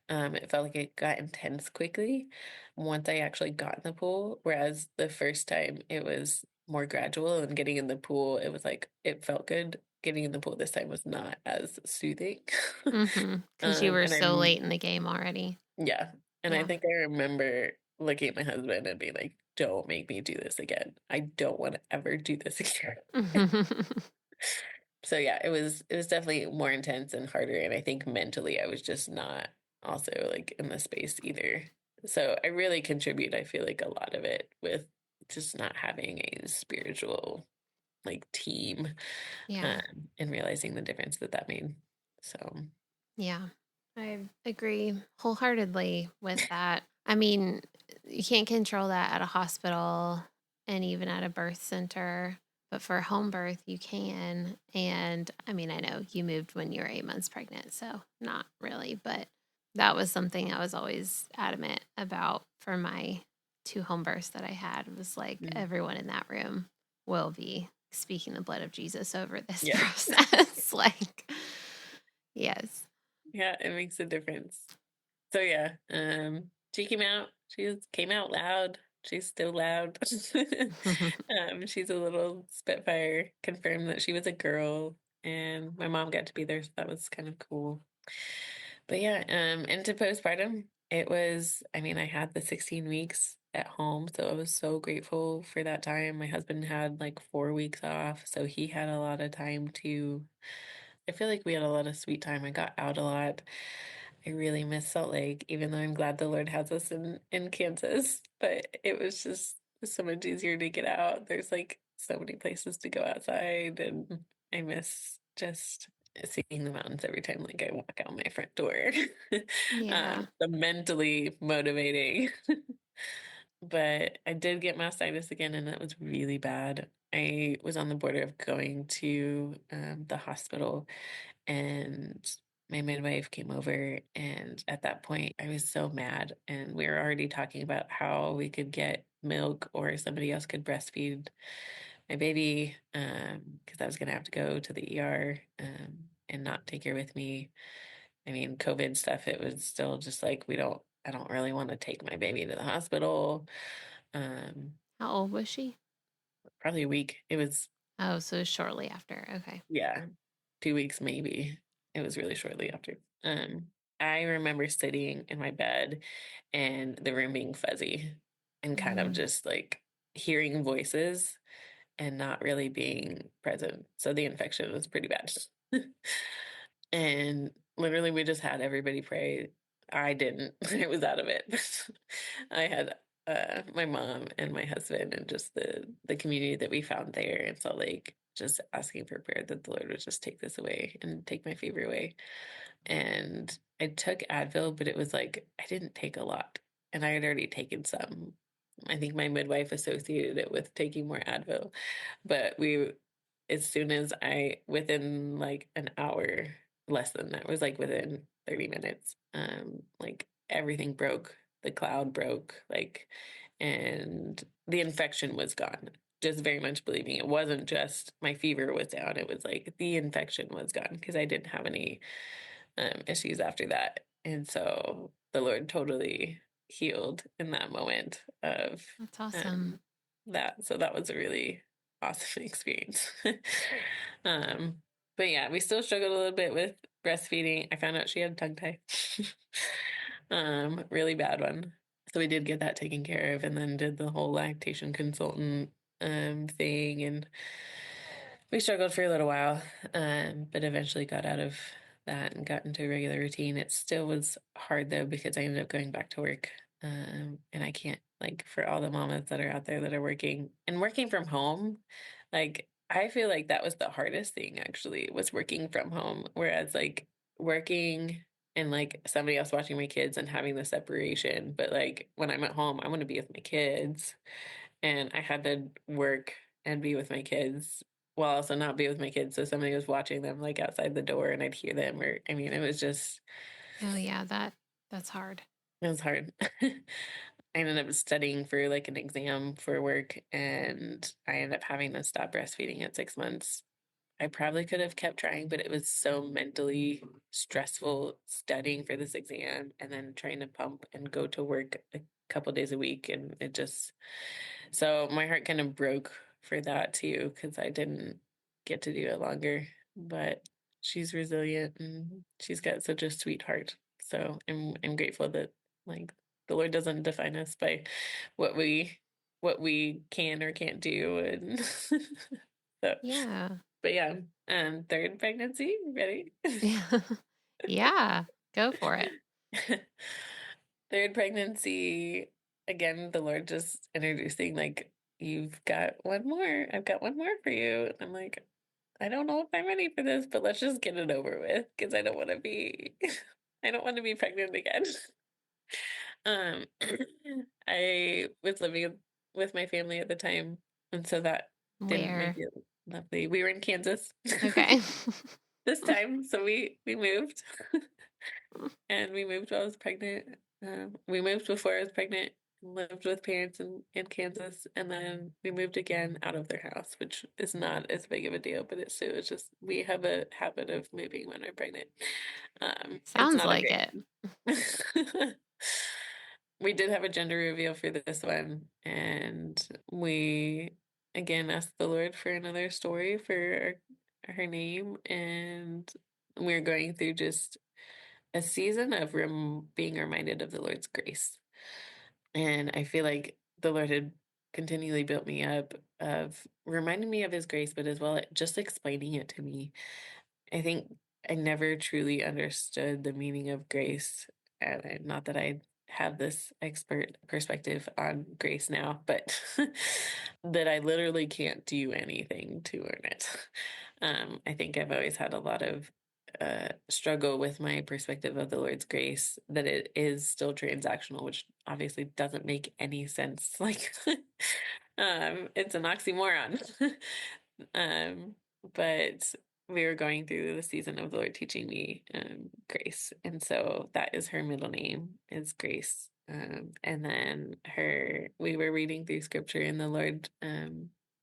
It felt like it got intense quickly once I actually got in the pool, whereas the first time it was more gradual, and getting in the pool, it was like it felt good. Getting in the pool this time was not as soothing. Mm-hmm. Because you were And so late in the game already. yeah, and I Yeah. think I remember looking at my husband and being like, "Don't make me do this again. I don't want to ever do this again." So yeah, it was definitely more intense and harder, and I think mentally I was just not also like in the space either. So I really contribute, I feel like, a lot of it with just not having a spiritual like team, Yeah. and realizing the difference that that made. So Yeah. I agree wholeheartedly with that. I mean, you can't control that at a hospital and even at a birth center, but for home birth, you can. And I mean, I know you moved when you were 8 months pregnant, so not really, but that was something I was always adamant about for my two home births that I had. It was like mm, everyone in that room will be speaking the blood of Jesus over this yeah. process. Like, yes. Yeah, it makes a difference. So yeah, she came out. Came out loud. She's still loud. She's a little Spitfire. Confirmed that she was a girl, and my mom got to be there, so that was kind of cool. But yeah, into postpartum, it was. I mean, I had the 16 weeks. at home, so I was so grateful for that time. My husband had like 4 weeks off, so he had a lot of time to. I feel like we had a lot of sweet time. I got out a lot. I really miss Salt Lake, even though I'm glad the Lord has us in Kansas. But it was just so much easier to get out. There's like so many places to go outside, and I miss just seeing the mountains every time like I walk out my front door. Yeah. The mentally motivating. But I did get mastitis again, and that was really bad. I was on the border of going to the hospital, and my midwife came over. And at that point, I was so mad. And we were already talking about how we could get milk or somebody else could breastfeed my baby, because I was going to have to go to the ER and not take her with me. I mean, COVID stuff, it was still just like, I don't really want to take my baby to the hospital. Um, How old was she? Probably a week. It was, Oh, so shortly after. Okay. yeah, 2 weeks maybe. It was really shortly after. I remember sitting in my bed and the room being fuzzy and kind of Mm. just like hearing voices and not really being present. So the infection was pretty bad. And literally, we just had everybody pray. I didn't. I was out of it. I had my mom and my husband and just the community that we found there in Salt Lake just asking for prayer that the Lord would just take this away and take my fever away. And I took Advil, but it was like I didn't take a lot, and I had already taken some. I think my midwife associated it with taking more Advil, but as soon as within like an hour, less than that, it was like within 30 minutes, like everything broke, the cloud broke, like, and the infection was gone. Just very much believing it wasn't just my fever was down, it was like the infection was gone because I didn't have any issues after that. And so the Lord totally healed in that moment of That's awesome. um, that. So that was a really awesome experience. um, but yeah, we still struggled a little bit with breastfeeding. I found out she had a tongue tie, really bad one. So we did get that taken care of, and then did the whole lactation consultant thing, and we struggled for a little while, but eventually got out of that and got into a regular routine. It still was hard though because I ended up going back to work. And I can't, like, for all the mamas that are out there that are working and working from home, like I feel like that was the hardest thing actually was working from home. Whereas like working and like somebody else watching my kids and having the separation, but like when I'm at home, I want to be with my kids, and I had to work and be with my kids while also not be with my kids. So somebody was watching them like outside the door and I'd hear them, or I mean, it was just, Oh yeah, that's hard. it was hard. I ended up studying for like an exam for work, and I ended up having to stop breastfeeding at 6 months. I probably could have kept trying, but it was so mentally stressful studying for this exam and then trying to pump and go to work a couple days a week. And it just, so my heart kind of broke for that too, because I didn't get to do it longer. But she's resilient and she's got such a sweet heart. So I'm grateful that like the Lord doesn't define us by what we what we can or can't do. And so, Yeah. but yeah, third pregnancy, ready? Yeah. Yeah. Go for it. Third pregnancy, again, the Lord just introducing, like, you've got one more. I've got one more for you. And I'm like, I don't know if I'm ready for this, but let's just get it over with because I don't want to be, I don't want to be pregnant again. Um, I was living with my family at the time, and so that didn't make Where? it lovely. We were in Kansas Okay. this time, so we moved. And we moved while I was pregnant. We moved before I was pregnant, lived with parents in Kansas, and then we moved again out of their house, which is not as big of a deal, but it was just we have a habit of moving when we're pregnant. It's Sounds not a like great it. one. We did have a gender reveal for this one, and we again asked the Lord for another story for her name, and we're going through just a season of being reminded of the Lord's grace. And I feel like the Lord had continually built me up of reminding me of his grace, but as well just explaining it to me. I think I never truly understood the meaning of grace. And not that I have this expert perspective on grace now, but that I literally can't do anything to earn it. I think I've always had a lot of struggle with my perspective of the Lord's grace, that it is still transactional, which obviously doesn't make any sense. Like, it's an oxymoron. Um, but we were going through the season of the Lord teaching me Grace, and so that is her middle name is Grace. And then we were reading through scripture, and the Lord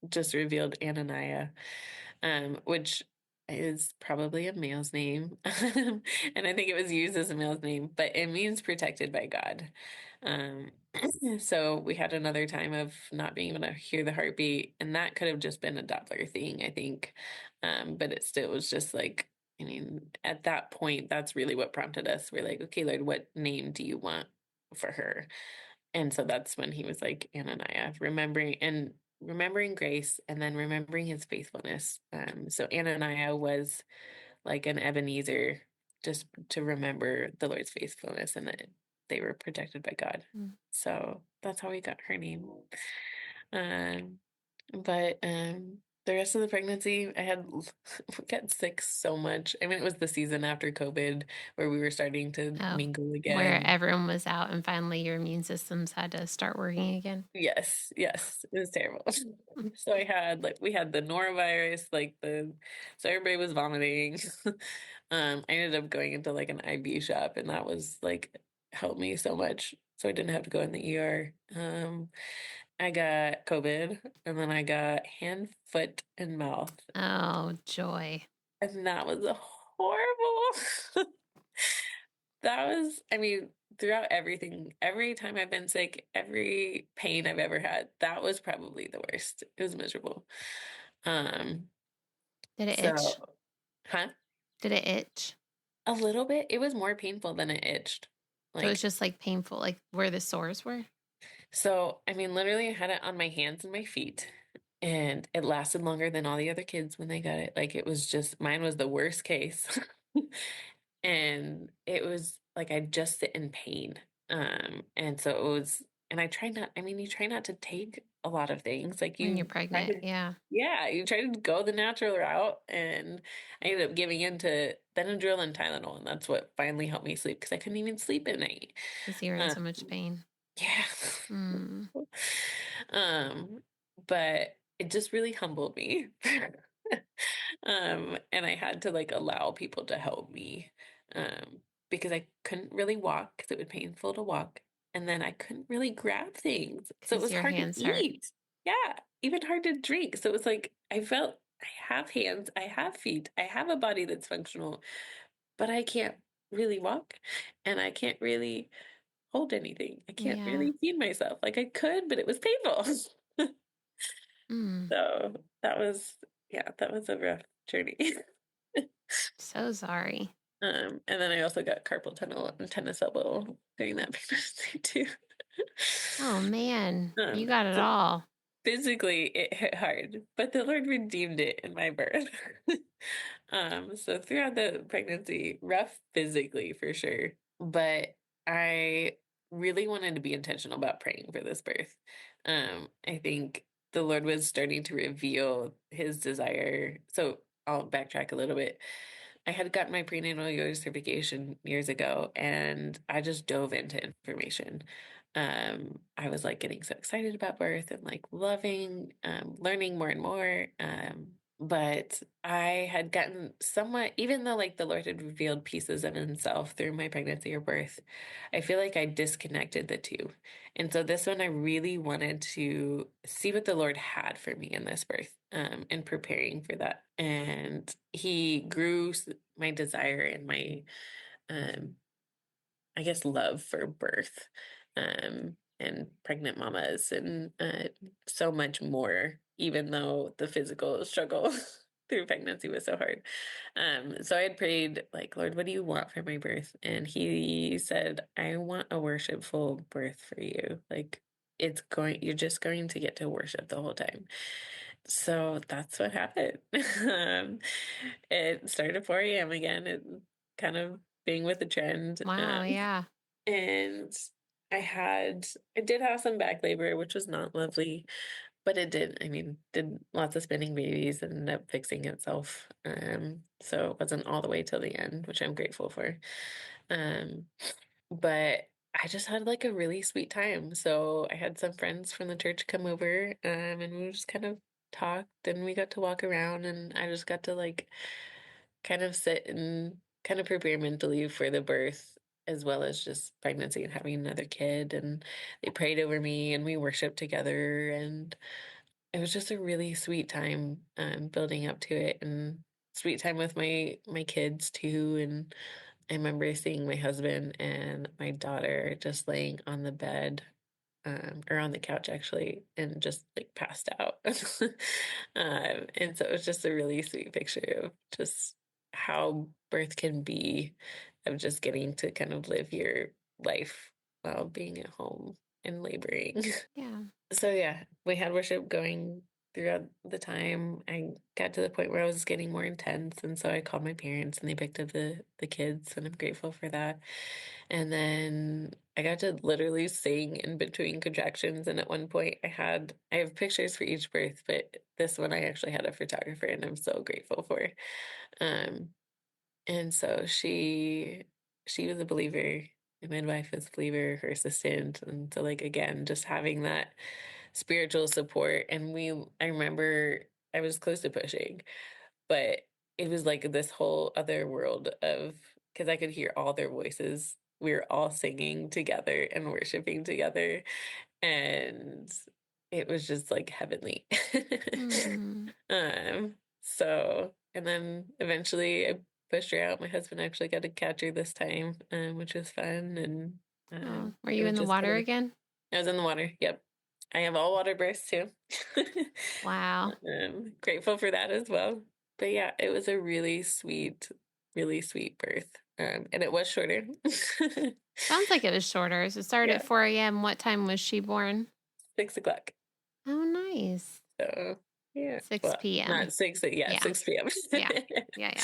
just revealed Ananiah, which is probably a male's name. And I think it was used as a male's name, but it means protected by God. Um, so we had another time of not being able to hear the heartbeat, and that could have just been a Doppler thing, I think. But it still was just like, I mean, at that point, that's really what prompted us. We're like, okay, Lord, what name do you want for her? And so that's when he was like Ananiah, remembering grace and then remembering his faithfulness. So Ananiah was like an Ebenezer, just to remember the Lord's faithfulness and that they were protected by God. Mm. So that's how we got her name. Um, but the rest of the pregnancy, we got sick so much. I mean, it was the season after COVID where we were starting to Oh, mingle where again. everyone was out and finally your immune systems had to start working again. Yes, yes, it was terrible. So we had the norovirus, so everybody was vomiting. I ended up going into like an IV shop, and that was like helped me so much. So I didn't have to go in the ER. I got COVID, and then I got hand, foot, and mouth, Oh, joy. and that was a horrible. That was, I mean, throughout everything, every time I've been sick, every pain I've ever had, that was probably the worst. It was miserable. Um, Did it itch? so, huh? Did it itch? A little bit. It was more painful than it itched. So it's Like, just like painful, like where the sores were? so, I mean, literally, I had it on my hands and my feet, and it lasted longer than all the other kids when they got it. Like, it was just, mine was the worst case. And it was like I just sit in pain. And so it was, and I try not, I mean, you try not to take a lot of things. Like When you're you try pregnant, to, yeah. yeah, you try to go the natural route. And I ended up giving into Benadryl and Tylenol, and that's what finally helped me sleep because I couldn't even sleep at night. Because you're in Um, so much pain. yeah. Mm. Um, but it just really humbled me. And I had to like allow people to help me. Because I couldn't really walk because it was painful to walk. And then I couldn't really grab things. So it Because was your hard to hands hurt. eat. Yeah, even hard to drink. So it was like I felt I have hands, I have feet, I have a body that's functional, but I can't really walk and I can't really hold anything. I can't Yeah. really feed myself. Like I could, but it was painful. Mm. So yeah, that was a rough journey. So sorry. And then I also got carpal tunnel and tennis elbow during that pregnancy too. Oh man, you Um, got it so all. physically it hit hard, but the Lord redeemed it in my birth. So throughout the pregnancy, rough physically for sure, but I really wanted to be intentional about praying for this birth. I think the Lord was starting to reveal his desire. So I'll backtrack a little bit. I had gotten my prenatal yoga certification years ago, and I just dove into information. I was like getting so excited about birth and like loving, learning more and more. But I had gotten somewhat, even though like the Lord had revealed pieces of himself through my pregnancy or birth, I feel like I disconnected the two. And so this one, I really wanted to see what the Lord had for me in this birth, and preparing for that. And he grew my desire and my, um, I guess, love for birth, and pregnant mamas, and so much more, even though the physical struggle through pregnancy was so hard. So I had prayed, like, Lord, what do you want for my birth? And he said, I want a worshipful birth for you. Like, you're just going to get to worship the whole time. So that's what happened. Um, it started at 4 a.m. again, and kind of being with the trend. Wow, yeah. And I did have some back labor, which was not lovely, but I mean, did lots of spinning babies and ended up fixing itself. So it wasn't all the way till the end, which I'm grateful for. Um, but I just had like a really sweet time. So I had some friends from the church come over, and we just kind of talked and we got to walk around and I just got to like kind of sit and kind of prepare mentally for the birth as well as just pregnancy and having another kid. And they prayed over me and we worshiped together and it was just a really sweet time building up to it and sweet time with my kids too. And I remember seeing my husband and my daughter just laying on the bed, or on the couch actually, and just like passed out. And so it was just a really sweet picture of just how birth can be, of just getting to kind of live your life while being at home and laboring. Yeah. So yeah, we had worship going throughout the time. I got to the point where I was getting more intense, and so I called my parents and they picked up the kids, and I'm grateful for that. And then I got to literally sing in between contractions, and at one point I have pictures for each birth, but this one I actually had a photographer, and I'm so grateful for. Um, and so she was a believer. My midwife was a believer, her assistant. And so like again, just having that spiritual support. And I remember I was close to pushing, but it was like this whole other world of because I could hear all their voices. We were all singing together and worshiping together. And it was just like heavenly. Mm-hmm. So, and then eventually I pushed her out. My husband actually got to catch her this time, which was fun. And Oh, were it you was in the just water kind of, again? I was in the water. Yep. I have all water births too. Wow. Grateful for that as well. But yeah, it was a really sweet birth. And it was shorter. Sounds like it was shorter. So it started at Yeah, 4 a.m. What time was she born? 6 o'clock. Oh, nice. So yeah, 6 p.m. not six, yeah, Yeah. 6 p.m. Yeah. Yeah.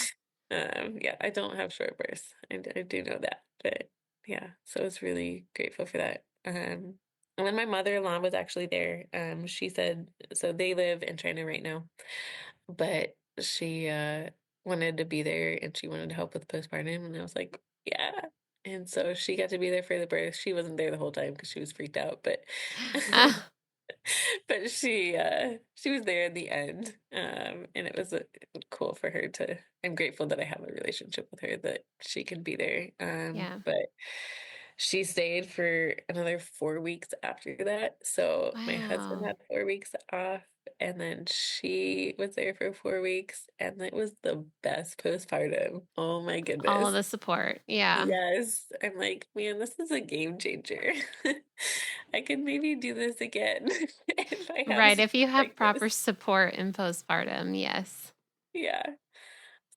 Yeah. Yeah, I don't have short bursts. I do know that, but yeah, so I was really grateful for that. And then my mother-in-law was actually there. She said, so they live in China right now, but she wanted to be there and she wanted to help with postpartum, and I was like, yeah. And so she got to be there for the birth. She wasn't there the whole time because she was freaked out, but Ah, but she was there in the end. And it was cool for her to I'm grateful that I have a relationship with her that she can be there. yeah. But she stayed for another 4 weeks after that. So my husband Wow. had 4 weeks off and then she was there for 4 weeks and it was the best postpartum. Oh my All of goodness. the support. Yeah. Yes, I'm like, man, this is a game changer. I could maybe do this again if I have Right. something If you have like proper this. support in postpartum, yes. Yeah.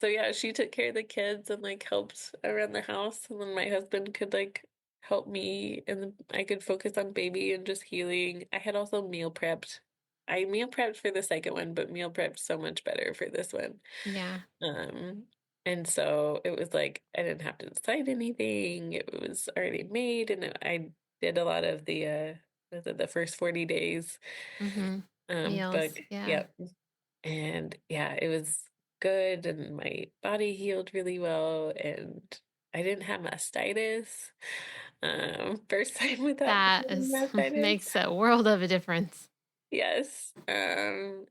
So yeah, she took care of the kids and like helped around the house, and then my husband could like help me, and then I could focus on baby and just healing. I had also meal prepped. I meal prepped for the second one, but meal prepped so much better for this one. Yeah. Um, and so it was like I didn't have to decide anything. It was already made, and I did a lot of the first 40 days. Mm-hmm. But Meals. Yeah. yep. And yeah, it was good, and my body healed really well, and I didn't have mastitis. First time without That having is mastitis. makes a world of a difference. Yes. And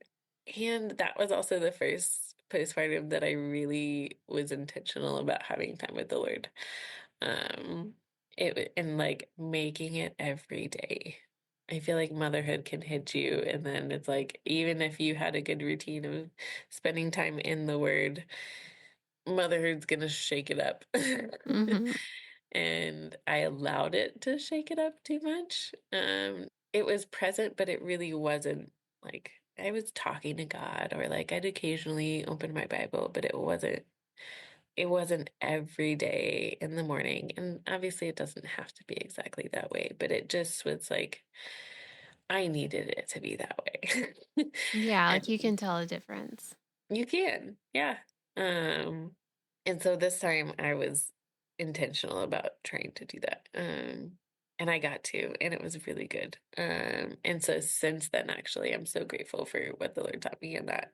that was also the first postpartum that I really was intentional about having time with the Lord. Um, and like making it every day. I feel like motherhood can hit you, and then it's like even if you had a good routine of spending time in the Word, motherhood's gonna shake it up. Mm-hmm. And I allowed it to shake it up too much. It was present, but it really wasn't like I was talking to God or like I'd occasionally open my Bible, but it wasn't every day in the morning. And obviously it doesn't have to be exactly that way, but it just was like I needed it to be that way. Yeah, And like you can tell a difference. you can, yeah. Um, and so this time I was intentional about trying to do that. And I got to, and it was really good. And so since then, actually, I'm so grateful for what the Lord taught me and that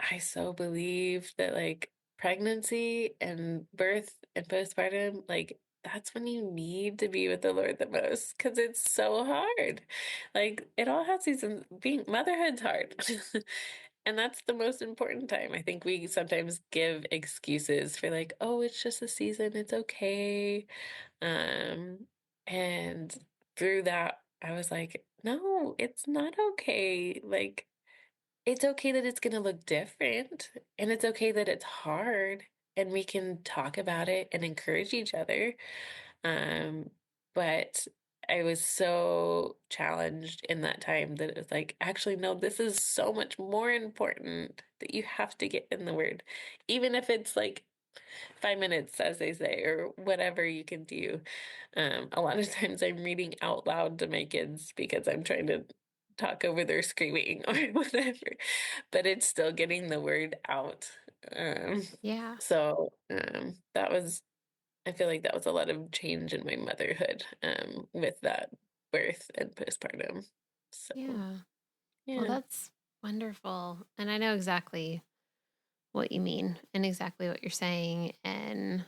I so believe that like pregnancy and birth and postpartum, like that's when you need to be with the Lord the most because it's so hard. Like it all has seasons. Being motherhood's hard. And that's the most important time. I think we sometimes give excuses for like, oh, it's just a season, it's okay. Um, and through that, I was like, no, it's not okay. Like it's okay that it's gonna look different, and it's okay that it's hard, and we can talk about it and encourage each other. Um, but I was so challenged in that time that it was like, actually, no, this is so much more important that you have to get in the word, even if it's like 5 minutes, as they say, or whatever you can do. A lot of times I'm reading out loud to my kids because I'm trying to talk over their screaming or whatever, but it's still getting the word out. Um, Yeah. so that was, I feel like that was a lot of change in my motherhood with that birth and postpartum. So, Yeah. Well, yeah. that's wonderful. And I know exactly what you mean and exactly what you're saying. And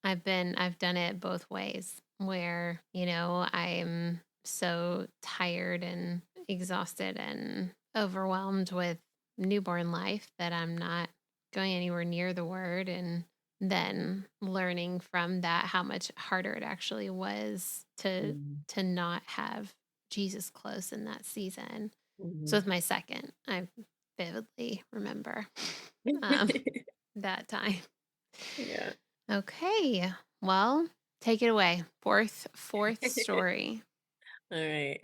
I've done it both ways where, I'm so tired and exhausted and overwhelmed with newborn life that I'm not going anywhere near the word, and then learning from that how much harder it actually was Mhm. to not have Jesus close in that season. So Mhm. with my second, I vividly remember um, that time. Yeah. Okay. Well, take it away. Fourth story. All right.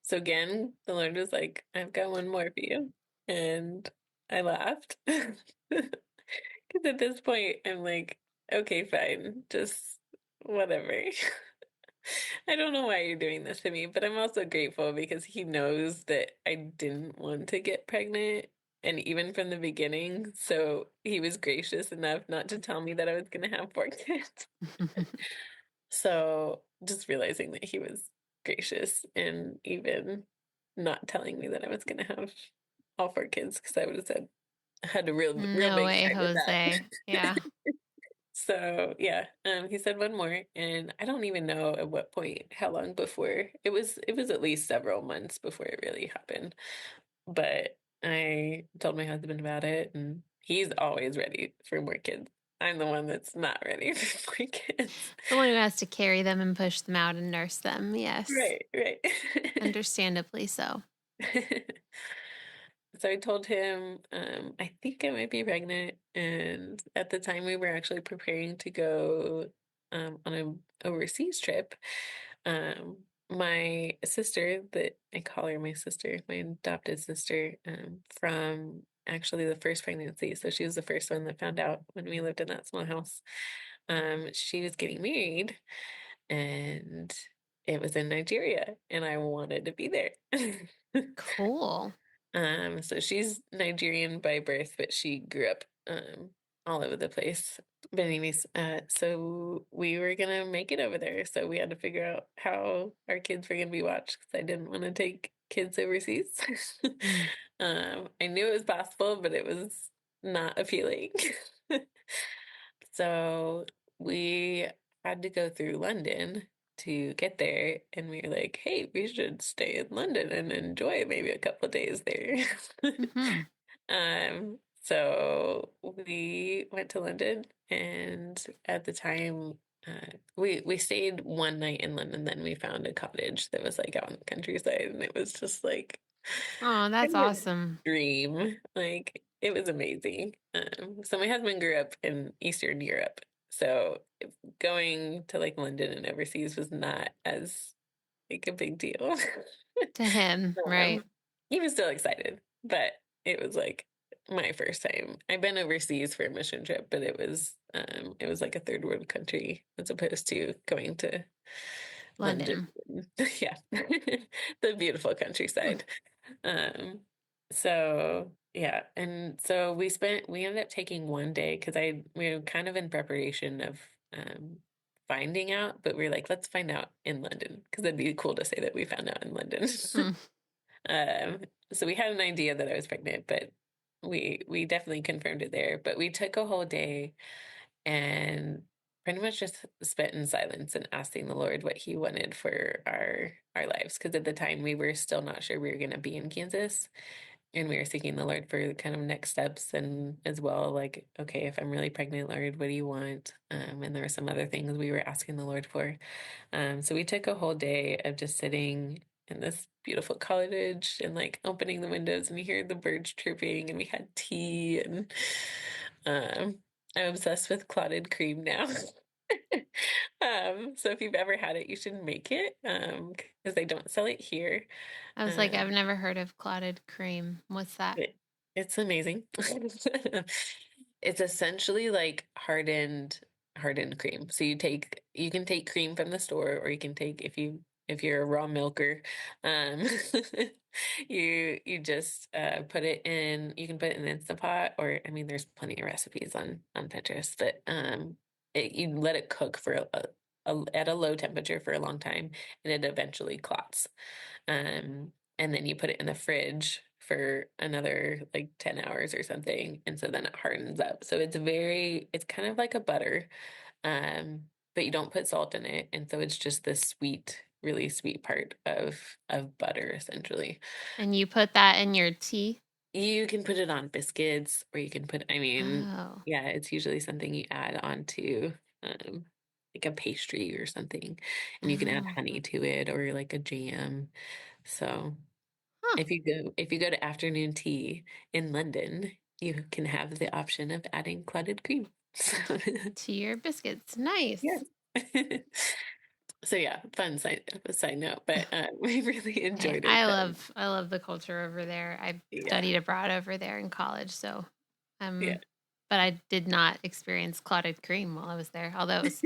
So again, the Lord was like, I've got one more for you. And I laughed. Because at this point, I'm like, okay, fine, just whatever. I don't know why you're doing this to me, but I'm also grateful because he knows that I didn't want to get pregnant. And even from the beginning, so he was gracious enough not to tell me that I was going to have 4 kids. So just realizing that he was gracious and even not telling me that I was going to have all 4 kids because I would have said had a real No big way, fight with Jose. that. Yeah. So yeah, he said one more, and I don't even know at what point, how long before it was at least several months before it really happened. But I told my husband about it, and he's always ready for more kids. I'm the one that's not ready for more kids. The one who has to carry them and push them out and nurse them. Yes. Right, right. Understandably so. So I told him, I think I might be pregnant. And at the time, we were actually preparing to go on an overseas trip. My sister, that I call her my sister, my adopted sister, from actually the first pregnancy. So she was the first one that found out when we lived in that small house. She was getting married, and it was in Nigeria, and I wanted to be there. Cool. So she's Nigerian by birth, but she grew up all over the place. But anyways, so we were gonna make it over there. So we had to figure out how our kids were gonna be watched because I didn't want to take kids overseas. Mm. I knew it was possible, but it was not appealing. So we had to go through London to get there, and we were like, hey, we should stay in London and enjoy maybe a couple of days there. Hmm. So we went to London, and at the time, we stayed one night in London, then we found a cottage that was like out in the countryside, and it was just like Oh, kind that's of a awesome. dream. Like it was amazing. So my husband grew up in Eastern Europe, so going to like London and overseas was not as like a big deal. To him, Um, right? he was still excited, but it was like my first time. I've been overseas for a mission trip, but it was like a third world country as opposed to going to London. London. Yeah. The beautiful countryside. Um, so yeah, and so we ended up taking one day because we were kind of in preparation of finding out, but we were like, let's find out in London because it'd be cool to say that we found out in London. Mm. Um, so we had an idea that I was pregnant, but we definitely confirmed it there. But we took a whole day and pretty much just spent in silence and asking the Lord what He wanted for our lives. Because at the time we were still not sure we were going to be in Kansas, and we were seeking the Lord for kind of next steps and as well, like, okay, if I'm really pregnant, Lord, what do you want? And there were some other things we were asking the Lord for. So we took a whole day of just sitting in this beautiful cottage and like opening the windows and you hear the birds chirping and we had tea and um, I'm obsessed with clotted cream now. So if you've ever had it, you should make it because they don't sell it here. I was like, I've Um, never heard of clotted cream. What's that? it's amazing. It's essentially like hardened cream. So you can take cream from the store or you can take if you're a raw milker, um you just put it in you can put it in an Instant Pot or I mean there's plenty of recipes on Pinterest, but you let it cook for at a low temperature for a long time and it eventually clots. And then you put it in the fridge for another like 10 hours or something. And so then it hardens up. So it's kind of like a butter, but you don't put salt in it. And so it's just this sweet, really sweet part of butter, essentially. And you put that in your tea? You can put it on biscuits or I mean, Oh. yeah, it's usually something you add onto like a pastry or something. And you can add Oh. honey to it or like a jam. So Huh. if you go to afternoon tea in London, you can have the option of adding clotted cream. So, To your biscuits. Nice. yes. So yeah, side note, but we really Hey, enjoyed it I though. love I love the culture over there. I Yeah. studied abroad over there in college, so Yeah. but I did not experience clotted cream while I was there. Although it was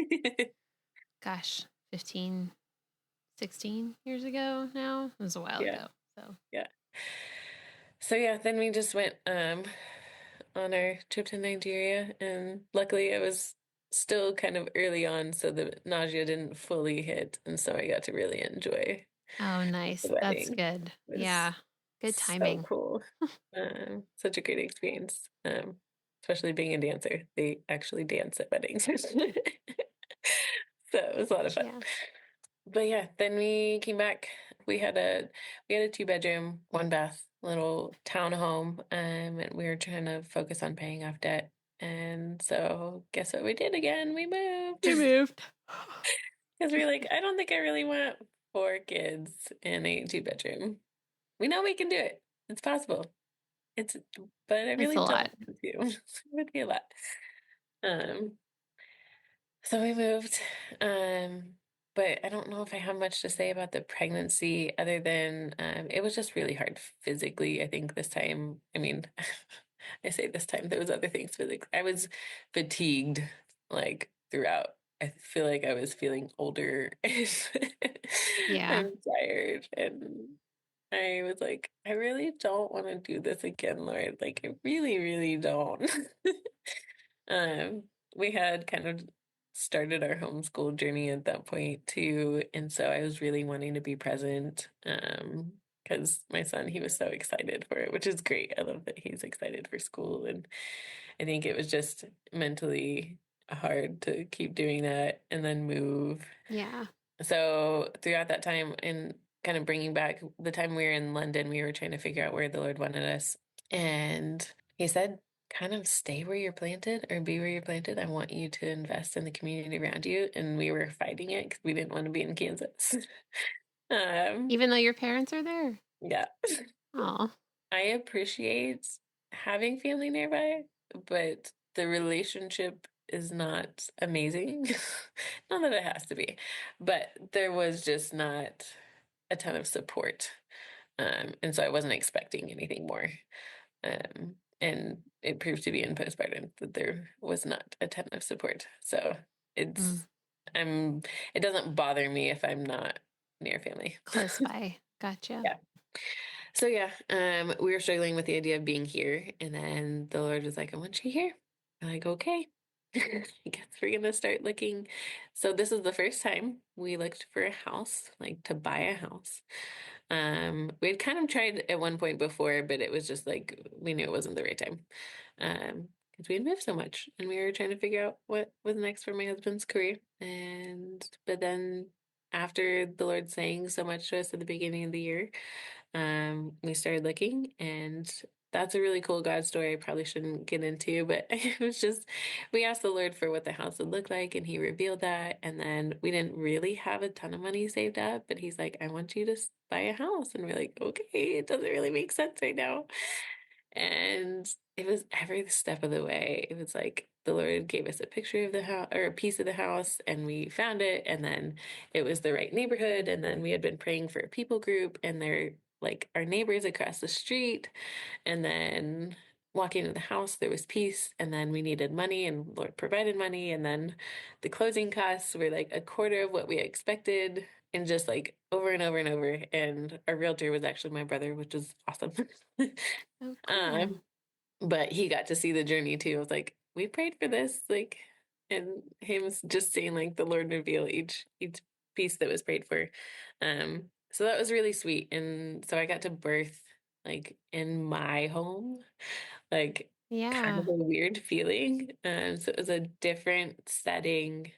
gosh, 15, 16 years ago now. It was a while Yeah. ago. So, Yeah. So yeah, then we just went on our trip to Nigeria and luckily it was still kind of early on so the nausea didn't fully hit and so I got to really enjoy oh the nice. That's wedding. good. It was Yeah. Good so timing. cool. Such a great experience. Especially being a dancer. They actually dance at weddings. So it was a lot of fun. Yeah. But yeah, then we came back. We had a we had a 2 bedroom, 1 bath little townhome, and we were trying to focus on paying off debt. And so guess what we did again? We moved. You moved. Because we were like, I don't think I really want 4 kids in a 2 bedroom. We know we can do it. It's possible. It's, but I It's a really lot. don't want to. It would be a lot. Um, so we moved. Um, but I don't know if I have much to say about the pregnancy other than it was just really hard physically. I think this time, I mean, I say this time, there was other things physically. I was fatigued like throughout. I feel like I was feeling older Yeah. and tired and I was like, I really don't want to do this again, Lord. Like, I really, really don't. Um, we had kind of started our homeschool journey at that point too, and so I was really wanting to be present. Because my son, he was so excited for it, which is great. I love that he's excited for school, and I think it was just mentally hard to keep doing that and then move. Yeah. So throughout that time and kind of bringing back the time we were in London, we were trying to figure out where the Lord wanted us. And he said, kind of stay where you're planted or be where you're planted. I want you to invest in the community around you. And we were fighting it because we didn't want to be in Kansas. um, Even though your parents are there. yeah. Oh. I appreciate having family nearby, but the relationship is not amazing. Not that it has to be, but there was just not a ton of support. And so I wasn't expecting anything more. And it proved to be in postpartum that there was not a ton of support. So it's Mm. it doesn't bother me if I'm not near family. Close by. Gotcha. Yeah. So yeah, we were struggling with the idea of being here, and then the Lord was like, "I want you here." I'm like, "Okay." I guess we're gonna start looking. So this is the first time we looked for a house, like to buy a house. We had kind of tried at one point before, but it was just like we knew it wasn't the right time. Because we had moved so much and we were trying to figure out what was next for my husband's career. And but then after the Lord saying so much to us at the beginning of the year, we started looking, and that's a really cool God story I probably shouldn't get into, but it was just we asked the Lord for what the house would look like, and He revealed that. And then we didn't really have a ton of money saved up, but He's like, I want you to buy a house. And we're like, okay, it doesn't really make sense right now. And it was every step of the way. It was like the Lord gave us a picture of the house or a piece of the house, and we found it. And then it was the right neighborhood. And then we had been praying for a people group, and they're like our neighbors across the street. And then walking into the house, there was peace. And then we needed money, and Lord provided money. And then the closing costs were like a quarter of what we expected, and just like over and over and over. And our realtor was actually my brother, which was awesome. Oh, cool. Um, but he got to see the journey too. I was like, we prayed for this, like, and him just seeing like the Lord reveal each piece that was prayed for. So that was really sweet. And so I got to birth like in my home, like kind of Yeah. a weird feeling. So it was a different setting.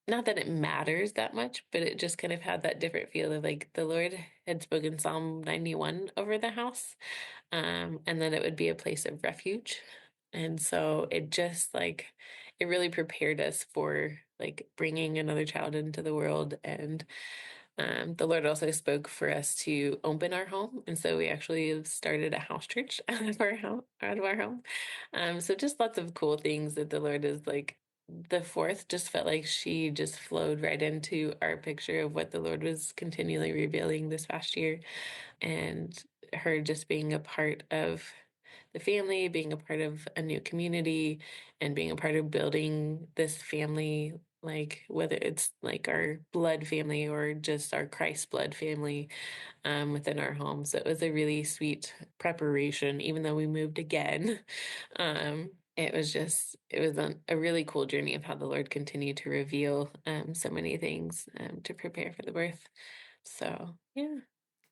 Not that it matters that much, but it just kind of had that different feel of like the Lord had spoken Psalm 91 over the house, and then it would be a place of refuge. And so it just like it really prepared us for like bringing another child into the world. And the Lord also spoke for us to open our home, and so we actually have started a house church out of our home. So just lots of cool things that the Lord is like. The fourth just felt like she just flowed right into our picture of what the Lord was continually revealing this past year, and her just being a part of the family, being a part of a new community, and being a part of building this family, like whether it's like our blood family or just our Christ blood family within our home. So it was a really sweet preparation, even though we moved again. It was a really cool journey of how the Lord continued to reveal so many things to prepare for the birth. So, yeah.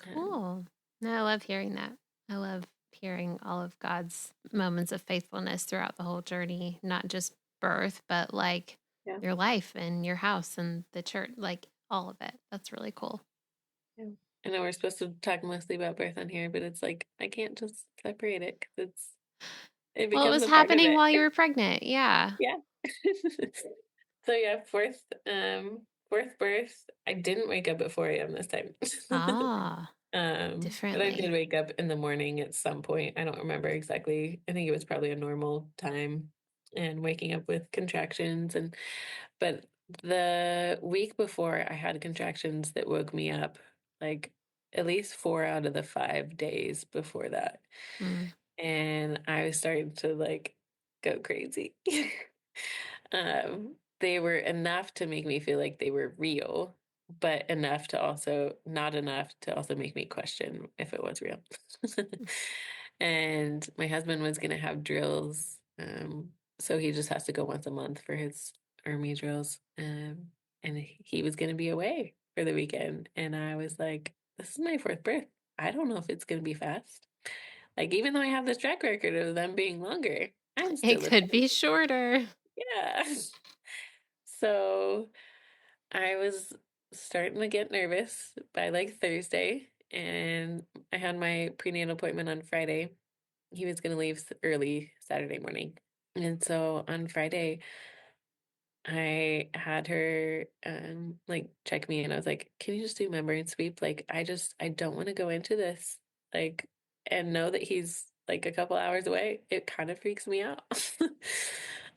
Um, Cool. No, I love hearing that. I love hearing all of God's moments of faithfulness throughout the whole journey, not just birth, but like yeah. your life and your house and the church, like all of it. That's really cool. Yeah. I know we're supposed to talk mostly about birth on here, but it's like I can't just separate it because it Well, it becomes was a part of happening while you it. were pregnant. Yeah. Yeah. So yeah, fourth birth. I didn't wake up at 4 a.m. this time. Ah, But I did differently. wake up in the morning at some point. I don't remember exactly. I think it was probably a normal time and waking up with contractions, and but the week before I had contractions that woke me up like at least 4 out of the 5 days before that. Mm. And I was starting to like go crazy. They were enough to make me feel like they were real, but enough to also not enough to also make me question if it was real. And my husband was going to have drills, so he just has to go once a month for his army drills, and he was going to be away for the weekend. And I was like, "This is my fourth birth. I don't know if it's going to be fast." Like, even though I have this track record of them being longer, I'm It still could afraid. be shorter. Yeah. So I was starting to get nervous by like Thursday, and I had my prenatal appointment on Friday. He was going to leave early Saturday morning. And so on Friday, I had her like check me, and I was like, "Can you just do membrane and sweep? Like I don't want to go into this like and know that he's like a couple hours away. It kind of freaks me out."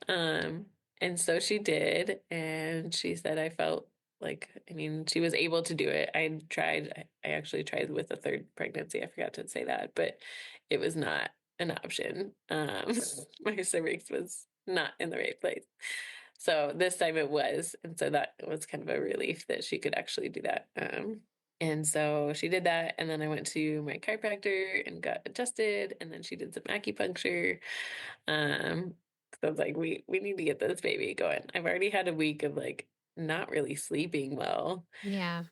Um and so she did, and she said I felt like, I mean, she was able to do it. I actually tried with a third pregnancy. I forgot to say that, but it was not an option. My cervix was not in the right place. So this time it was, and so that was kind of a relief that she could actually do that. And so she did that, and then I went to my chiropractor and got adjusted, and then she did some acupuncture. Um, so I was like, we need to get this baby going. I've already had a week of like not really sleeping well. Yeah.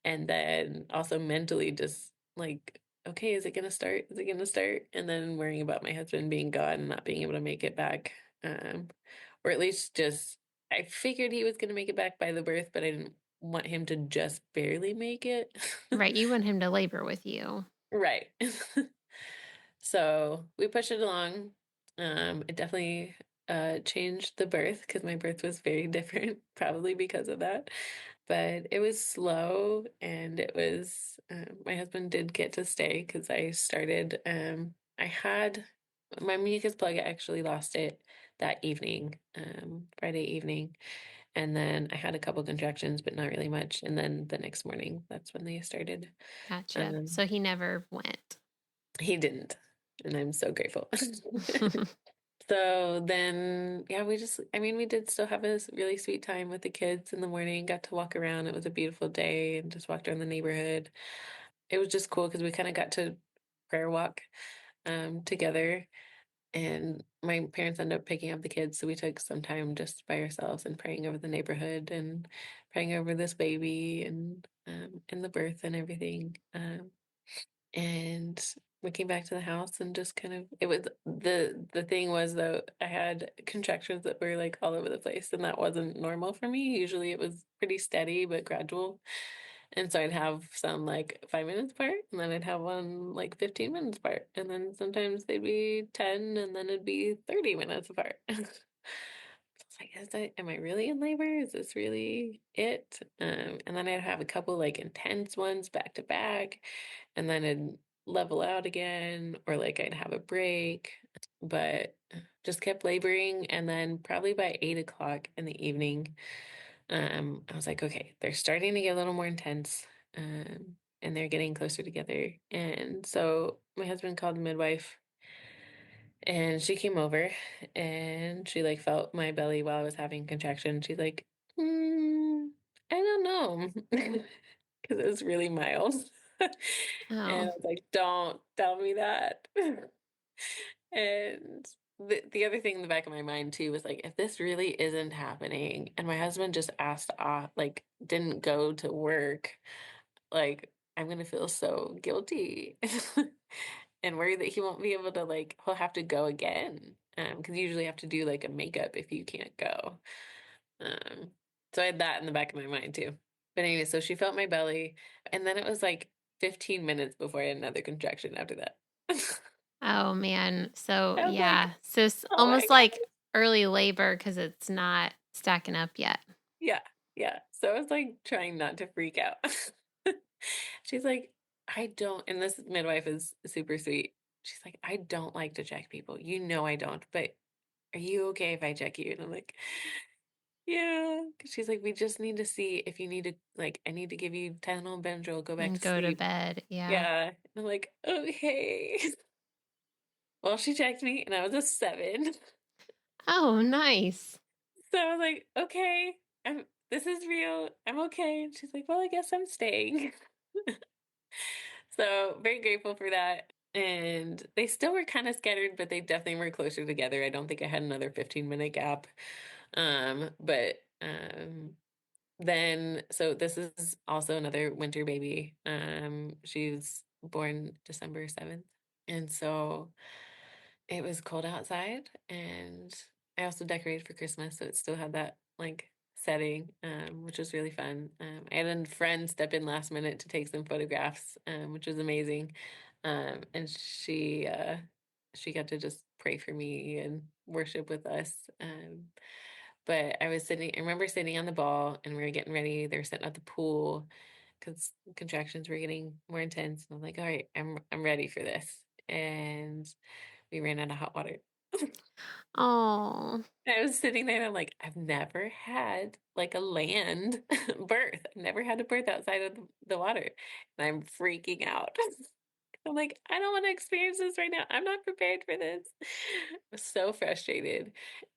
And then also mentally just like, okay, is it gonna start? Is it gonna start? And then worrying about my husband being gone and not being able to make it back. Um, or at least just I figured he was gonna make it back by the birth, but I didn't want him to just barely make it. Right. You want him to labor with you. Right. So we pushed it along. It definitely changed the birth because my birth was very different, probably because of that. But it was slow, and it was my husband did get to stay because I started. I had my mucus plug. I actually lost it that evening, Friday evening, and then I had a couple contractions, but not really much. And then the next morning, that's when they started. Gotcha. Um, So he never went. he didn't, and I'm so grateful. So then, yeah, I mean, we did still have a really sweet time with the kids in the morning, got to walk around. It was a beautiful day and just walked around the neighborhood. It was just cool because we kind of got to prayer walk together, and my parents ended up picking up the kids. So we took some time just by ourselves and praying over the neighborhood and praying over this baby and the birth and everything. And we came back to the house and just kind of it was the thing was though I had contractions that were like all over the place, and that wasn't normal for me. Usually it was pretty steady but gradual. And so I'd have some like 5 minutes apart, and then I'd have one like 15 minutes apart, and then sometimes they'd be 10, and then it'd be 30 minutes apart. It's like, am I really in labor? Is this really it? And then I'd have a couple like intense ones back to back, and then it'd level out again, or like I'd have a break, but just kept laboring. And then probably by 8 o'clock in the evening, I was like, okay, they're starting to get a little more intense, and they're getting closer together. And so my husband called the midwife, and she came over, and she like felt my belly while I was having contraction. She's like, I don't know, because it was really mild. And Oh, I was like, don't tell me that. And the other thing in the back of my mind too was like, if this really isn't happening, and my husband just asked off, like didn't go to work, like I'm gonna feel so guilty and worried that he won't be able to like he'll have to go again. Because you usually have to do like a makeup if you can't go. Um, so I had that in the back of my mind too. But anyway, so she felt my belly, and then it was like 15 minutes before I had another contraction after that. oh man. So I was like, yeah, so it's oh my almost God. like early labor because it's not stacking up yet. Yeah, yeah. So I was like trying not to freak out. She's like, I don't, and this midwife is super sweet. She's like, I don't like to check people. You know I don't, but are you okay if I check you? And I'm like, yeah. 'Cause she's like, we just need to see if you need to, like, I need to give you Tylenol, Benadryl, go back And to go to sleep. bed. Yeah. Yeah. And I'm like, okay. Well, she checked me and I was a 7. Oh, nice. So I was like, okay, this is real. I'm okay. And she's like, well, I guess I'm staying. So very grateful for that. And they still were kind of scattered, but they definitely were closer together. I don't think I had another 15-minute gap. But then so this is also another winter baby. She's born December 7th. And so it was cold outside, and I also decorated for Christmas, so it still had that like setting, which was really fun. I had a friend step in last minute to take some photographs, which was amazing. And she got to just pray for me and worship with us. But I remember sitting on the ball, and we were getting ready. They were sitting at the pool because contractions were getting more intense. And I'm like, all right, I'm ready for this. And we ran out of hot water. Oh, I was sitting there and I'm like, I've never had like a land birth. I've never had a birth outside of the water. And I'm freaking out. I'm like, I don't want to experience this right now. I'm not prepared for this. I was so frustrated.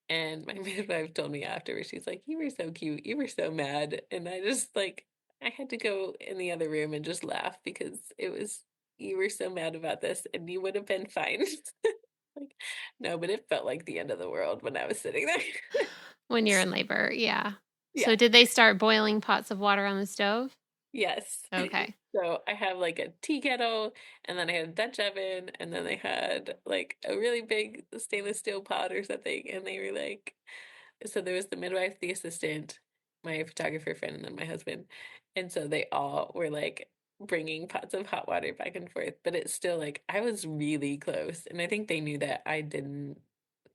And my midwife told me afterwards, she's like, you were so cute. You were so mad. And I just like, I had to go in the other room and just laugh because it was, you were so mad about this and you would have been fine. Like, no, but it felt like the end of the world when I was sitting there. When you're in labor, yeah. Yeah. So did they start boiling pots of water on the stove? Yes. Okay. So I have like a tea kettle, and then I had a Dutch oven, and then I had like a really big stainless steel pot or something. And they were like, so there was the midwife, the assistant, my photographer friend, and then my husband. And so they all were like bringing pots of hot water back and forth. But it's still like I was really close. And I think they knew that I didn't,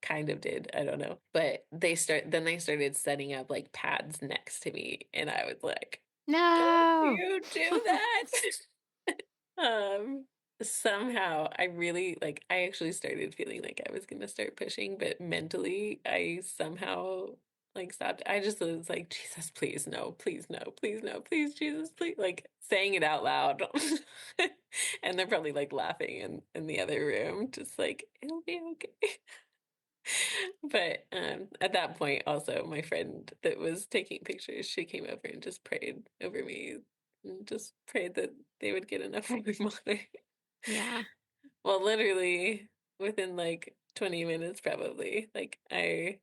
kind of did. I don't know. But they started setting up like pads next to me. And I was like, don't No. you do that? Um, somehow I really like I actually started feeling like I was gonna start pushing, but mentally I somehow like stopped. I just was like, Jesus, please no, please no, please no, please, Jesus, please, like saying it out loud. And they're probably like laughing in the other room, just like, it'll be okay. But at that point also my friend that was taking pictures, she came over and just prayed over me and just prayed that they would get enough warm water. Yeah. Well, literally within like 20 minutes probably, like I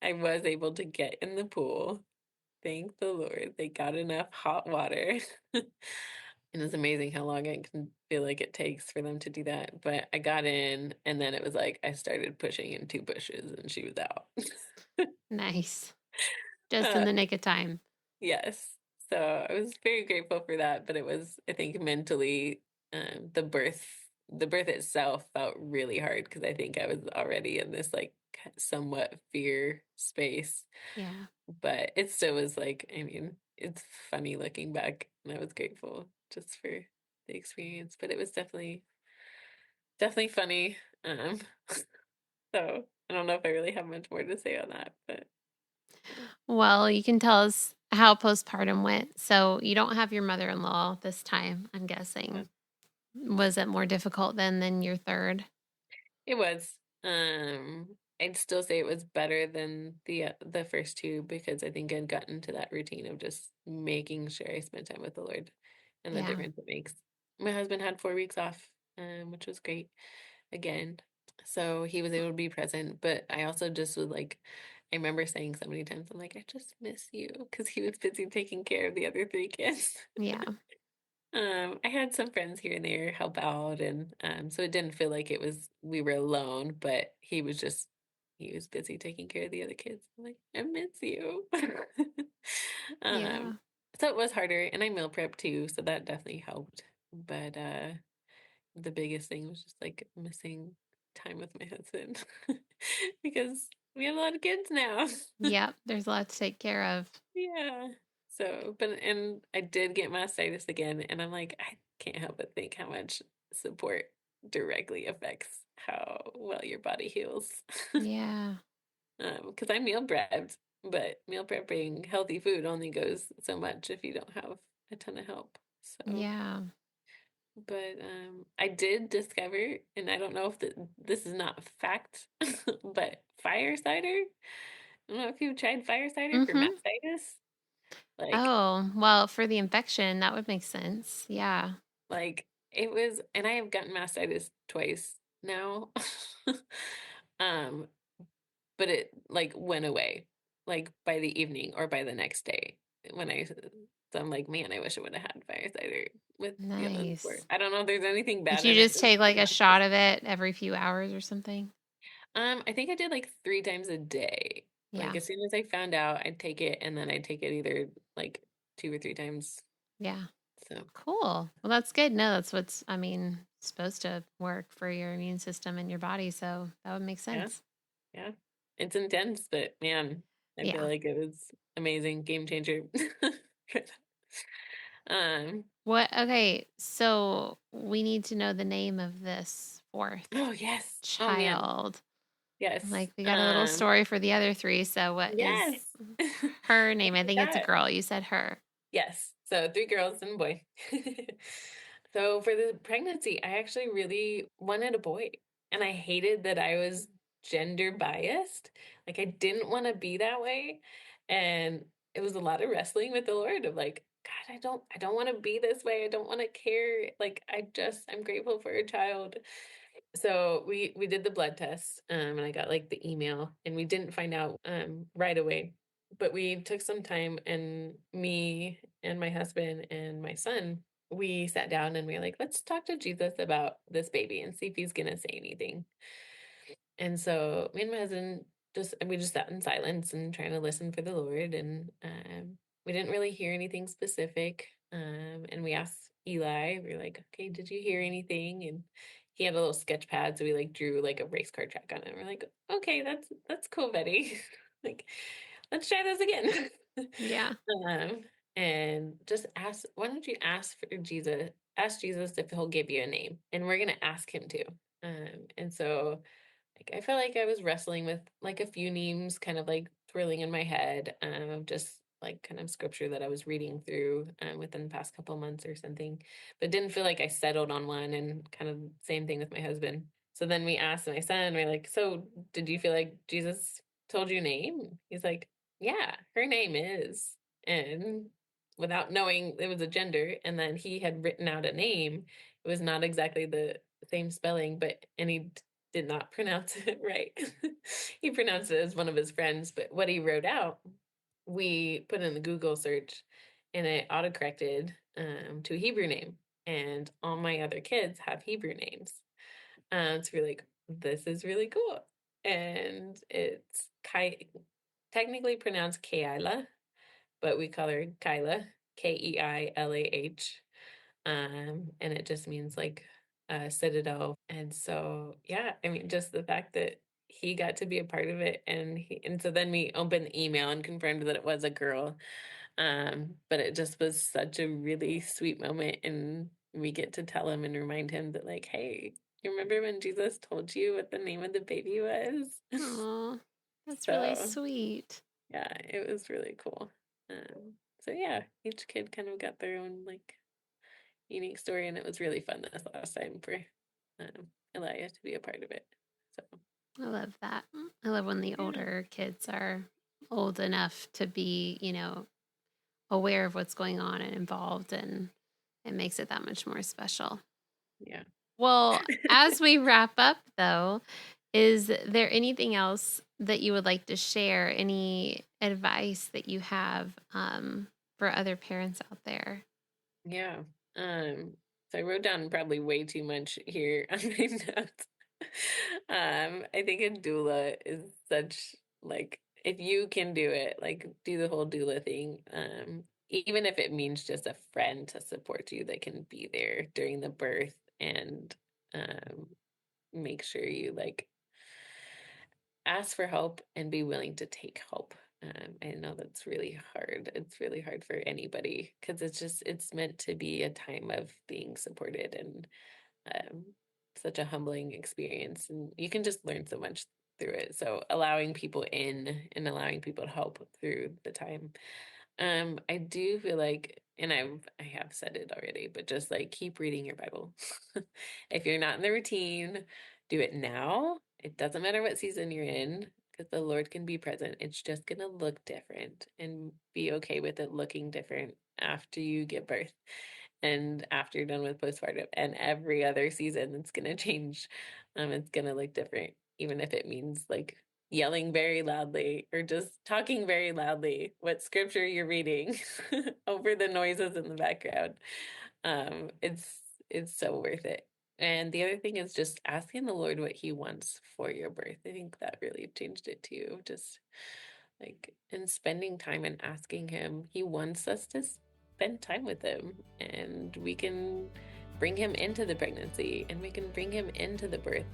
was able to get in the pool. Thank the Lord. They got enough hot water. And it's amazing how long it can feel like it takes for them to do that. But I got in, and then it was like I started pushing in 2 pushes, and she was out. Nice. Just in uh, the nick of time. yes. So I was very grateful for that. But it was, I think, mentally, the birth itself felt really hard because I think I was already in this like somewhat fear space. Yeah. But it still was like, I mean, it's funny looking back, and I was grateful just for the experience. But it was definitely funny. Um, so I don't know if I really have much more to say on that, but Well, you can tell us how postpartum went. So you don't have your mother-in-law this time, I'm yeah. guessing. Was it more difficult than your third? It was. I'd still say it was better than the first two because I think I'd gotten to that routine of just making sure I spent time with the Lord and the Yeah. difference it makes. My husband had 4 weeks off, which was great again. So he was able to be present, but I also just was like, I remember saying so many times, I'm like, I just miss you because he was busy taking care of the other 3 kids. Yeah. I had some friends here and there help out, and so it didn't feel like it was we were alone, but he was busy taking care of the other kids. I'm like, I miss you. um, Yeah. so it was harder, and I meal prep too, so that definitely helped. But the biggest thing was just like missing time with my husband because we have a lot of kids now. Yep. There's a lot to take care of. Yeah. So, but and I did get mastitis again, and I'm like, I can't help but think how much support directly affects how well your body heals. Yeah. Because I meal prepped, but meal prepping healthy food only goes so much if you don't have a ton of help. So, Yeah. but I did discover, and I don't know if this is not fact, but fire cider. I don't know if you've tried fire cider for Mhm. mastitis. Like, Oh, well, for the infection, that would make sense. Yeah. like it was, and I have gotten mastitis twice now. Um, but it like went away like by the evening or by the next day when so I'm like, man, I wish I would have had fire cider with the other one before. Nice. I don't know if there's anything Did bad you in it. just It's take just like a not supposed shot of it every few hours or something? I think I did like 3 times a day. Like Yeah. as soon as I found out, I'd take it, and then I'd take it either like 2 or 3 times. Yeah. So Cool. Well, that's good. No, that's what's, I mean, supposed to work for your immune system and your body. So that would make yeah. sense. Yeah. It's intense, but man, I feel Yeah. like it was amazing, game changer. Um, Okay. So we need to know the name of this fourth oh yes. Oh man. child. Yes. Like, we got a little Um, story for the other three. So what is yes. her I name? I think it's a forgot. girl. You said her. Yes. So 3 girls and a boy. So for the pregnancy, I actually really wanted a boy. And I hated that I was gender biased. Like I didn't want to be that way. And it was a lot of wrestling with the Lord of like, God, I don't want to be this way. I don't want to care. Like I'm grateful for a child. So we did the blood test, and I got like the email, and we didn't find out right away. But we took some time, and me and my husband and my son, we sat down and we were like, let's talk to Jesus about this baby and see if he's gonna say anything. And so me and my husband we just sat in silence and trying to listen for the Lord, and we didn't really hear anything specific. And we asked Eli, we were like, "Okay, did you hear anything?" And he had a little sketch pad, so we like drew like a race car track on it. We're like, "Okay, that's cool, Betty. Like, let's try this again." Yeah. um, and just ask. Why don't you ask for Jesus? Ask Jesus if he'll give you a name, and we're gonna ask him to. And so like I felt like I was wrestling with like a few names kind of like twirling in my head of just like kind of scripture that I was reading through within the past couple months or something, but didn't feel like I settled on one, and kind of same thing with my husband. So then we asked my son, we're like, so did you feel like Jesus told you name? He's like, yeah, her name is, and without knowing it was a gender, and then he had written out a name. It was not exactly the same spelling, but and he did not pronounce it right. He pronounced it as one of his friends, but what he wrote out, we put in the Google search and it autocorrected to a Hebrew name. And all my other kids have Hebrew names. So we're like, this is really cool. And it's technically pronounced Kaila, but we call her Kyla, Keilah. And it just means like citadel. And so, yeah, I mean, just the fact that he got to be a part of it, and so then we opened the email and confirmed that it was a girl. But it just was such a really sweet moment, and we get to tell him and remind him that like, hey, you remember when Jesus told you what the name of the baby was? Oh, that's really So sweet. yeah, it was really cool. So yeah, each kid kind of got their own like unique story, and it was really fun this last time for Elia to be a part of it. So I love that. I love when the yeah, older kids are old enough to be, aware of what's going on and involved, and it makes it that much more special. yeah, Well, as we wrap up, though, is there anything else that you would like to share? Any advice that you have for other parents out there? yeah. So I wrote down probably way too much here on my notes. I think a doula is such like if you can do it, like do the whole doula thing. Even if it means just a friend to support you that can be there during the birth and um make sure you like ask for help and be willing to take help. I know that's really hard. It's really hard for anybody because it's meant to be a time of being supported, and um, such a humbling experience. And you can just learn so much through it. So allowing people in and allowing people to help through the time. I do feel like, and I have said it already, but just like keep reading your Bible. If you're not in the routine, do it now. It doesn't matter what season you're in, because the Lord can be present. It's just gonna look different, and be okay with it looking different after you give birth and after you're done with postpartum, and every other season it's gonna change. It's gonna look different, even if it means like yelling very loudly or just talking very loudly what scripture you're reading over the noises in the background. It's so worth it. And the other thing is just asking the Lord what he wants for your birth. I think that really changed it too. Just like and spending time and asking him. He wants us to spend time with him, and we can bring him into the pregnancy, and we can bring him into the birth.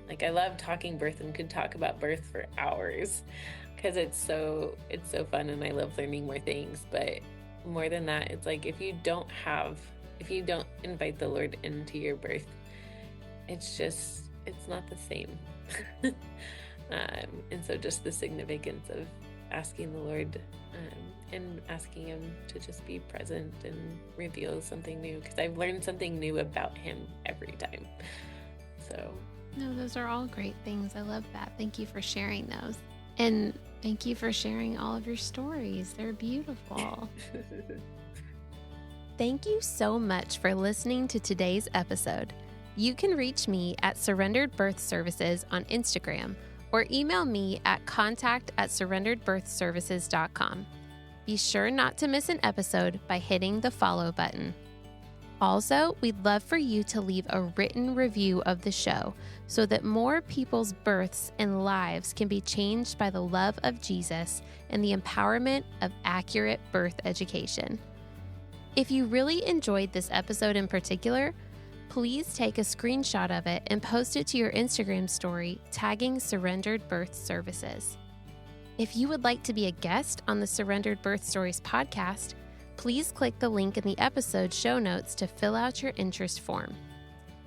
Like I love talking birth and could talk about birth for hours because it's so fun, and I love learning more things. But more than that, it's like if you don't invite the Lord into your birth, it's not the same. And so just the significance of asking the Lord and asking Him to just be present and reveal something new because I've learned something new about Him every time. So, No, those are all great things. I love that. Thank you for sharing those. And thank you for sharing all of your stories. They're beautiful. Thank you so much for listening to today's episode. You can reach me at Surrendered Birth Services on Instagram or email me at contact@surrenderedbirthservices.com. Be sure not to miss an episode by hitting the follow button. Also, we'd love for you to leave a written review of the show so that more people's births and lives can be changed by the love of Jesus and the empowerment of accurate birth education. If you really enjoyed this episode in particular, please take a screenshot of it and post it to your Instagram story, tagging Surrendered Birth Services. If you would like to be a guest on the Surrendered Birth Stories podcast, please click the link in the episode show notes to fill out your interest form.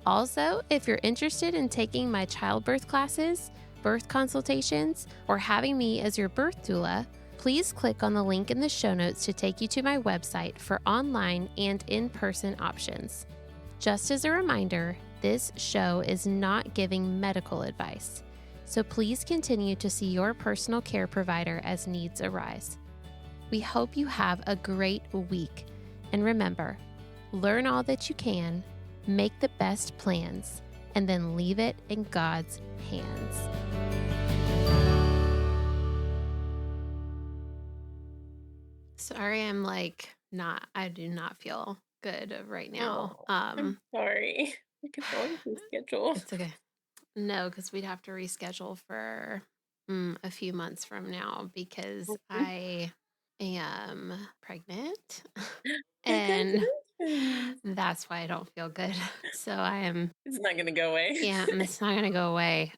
Also, if you're interested in taking my childbirth classes, birth consultations, or having me as your birth doula, please click on the link in the show notes to take you to my website for online and in-person options. Just as a reminder, this show is not giving medical advice, so please continue to see your personal care provider as needs arise. We hope you have a great week, and remember, learn all that you can, make the best plans, and then leave it in God's hands. Sorry, I do not feel good right now. oh, I'm sorry. I could always reschedule. It's okay. No, because we'd have to reschedule for a few months from now because I am pregnant and Congratulations. that's why I don't feel good. So I am, It's not gonna go away. yeah, it's not going to go away.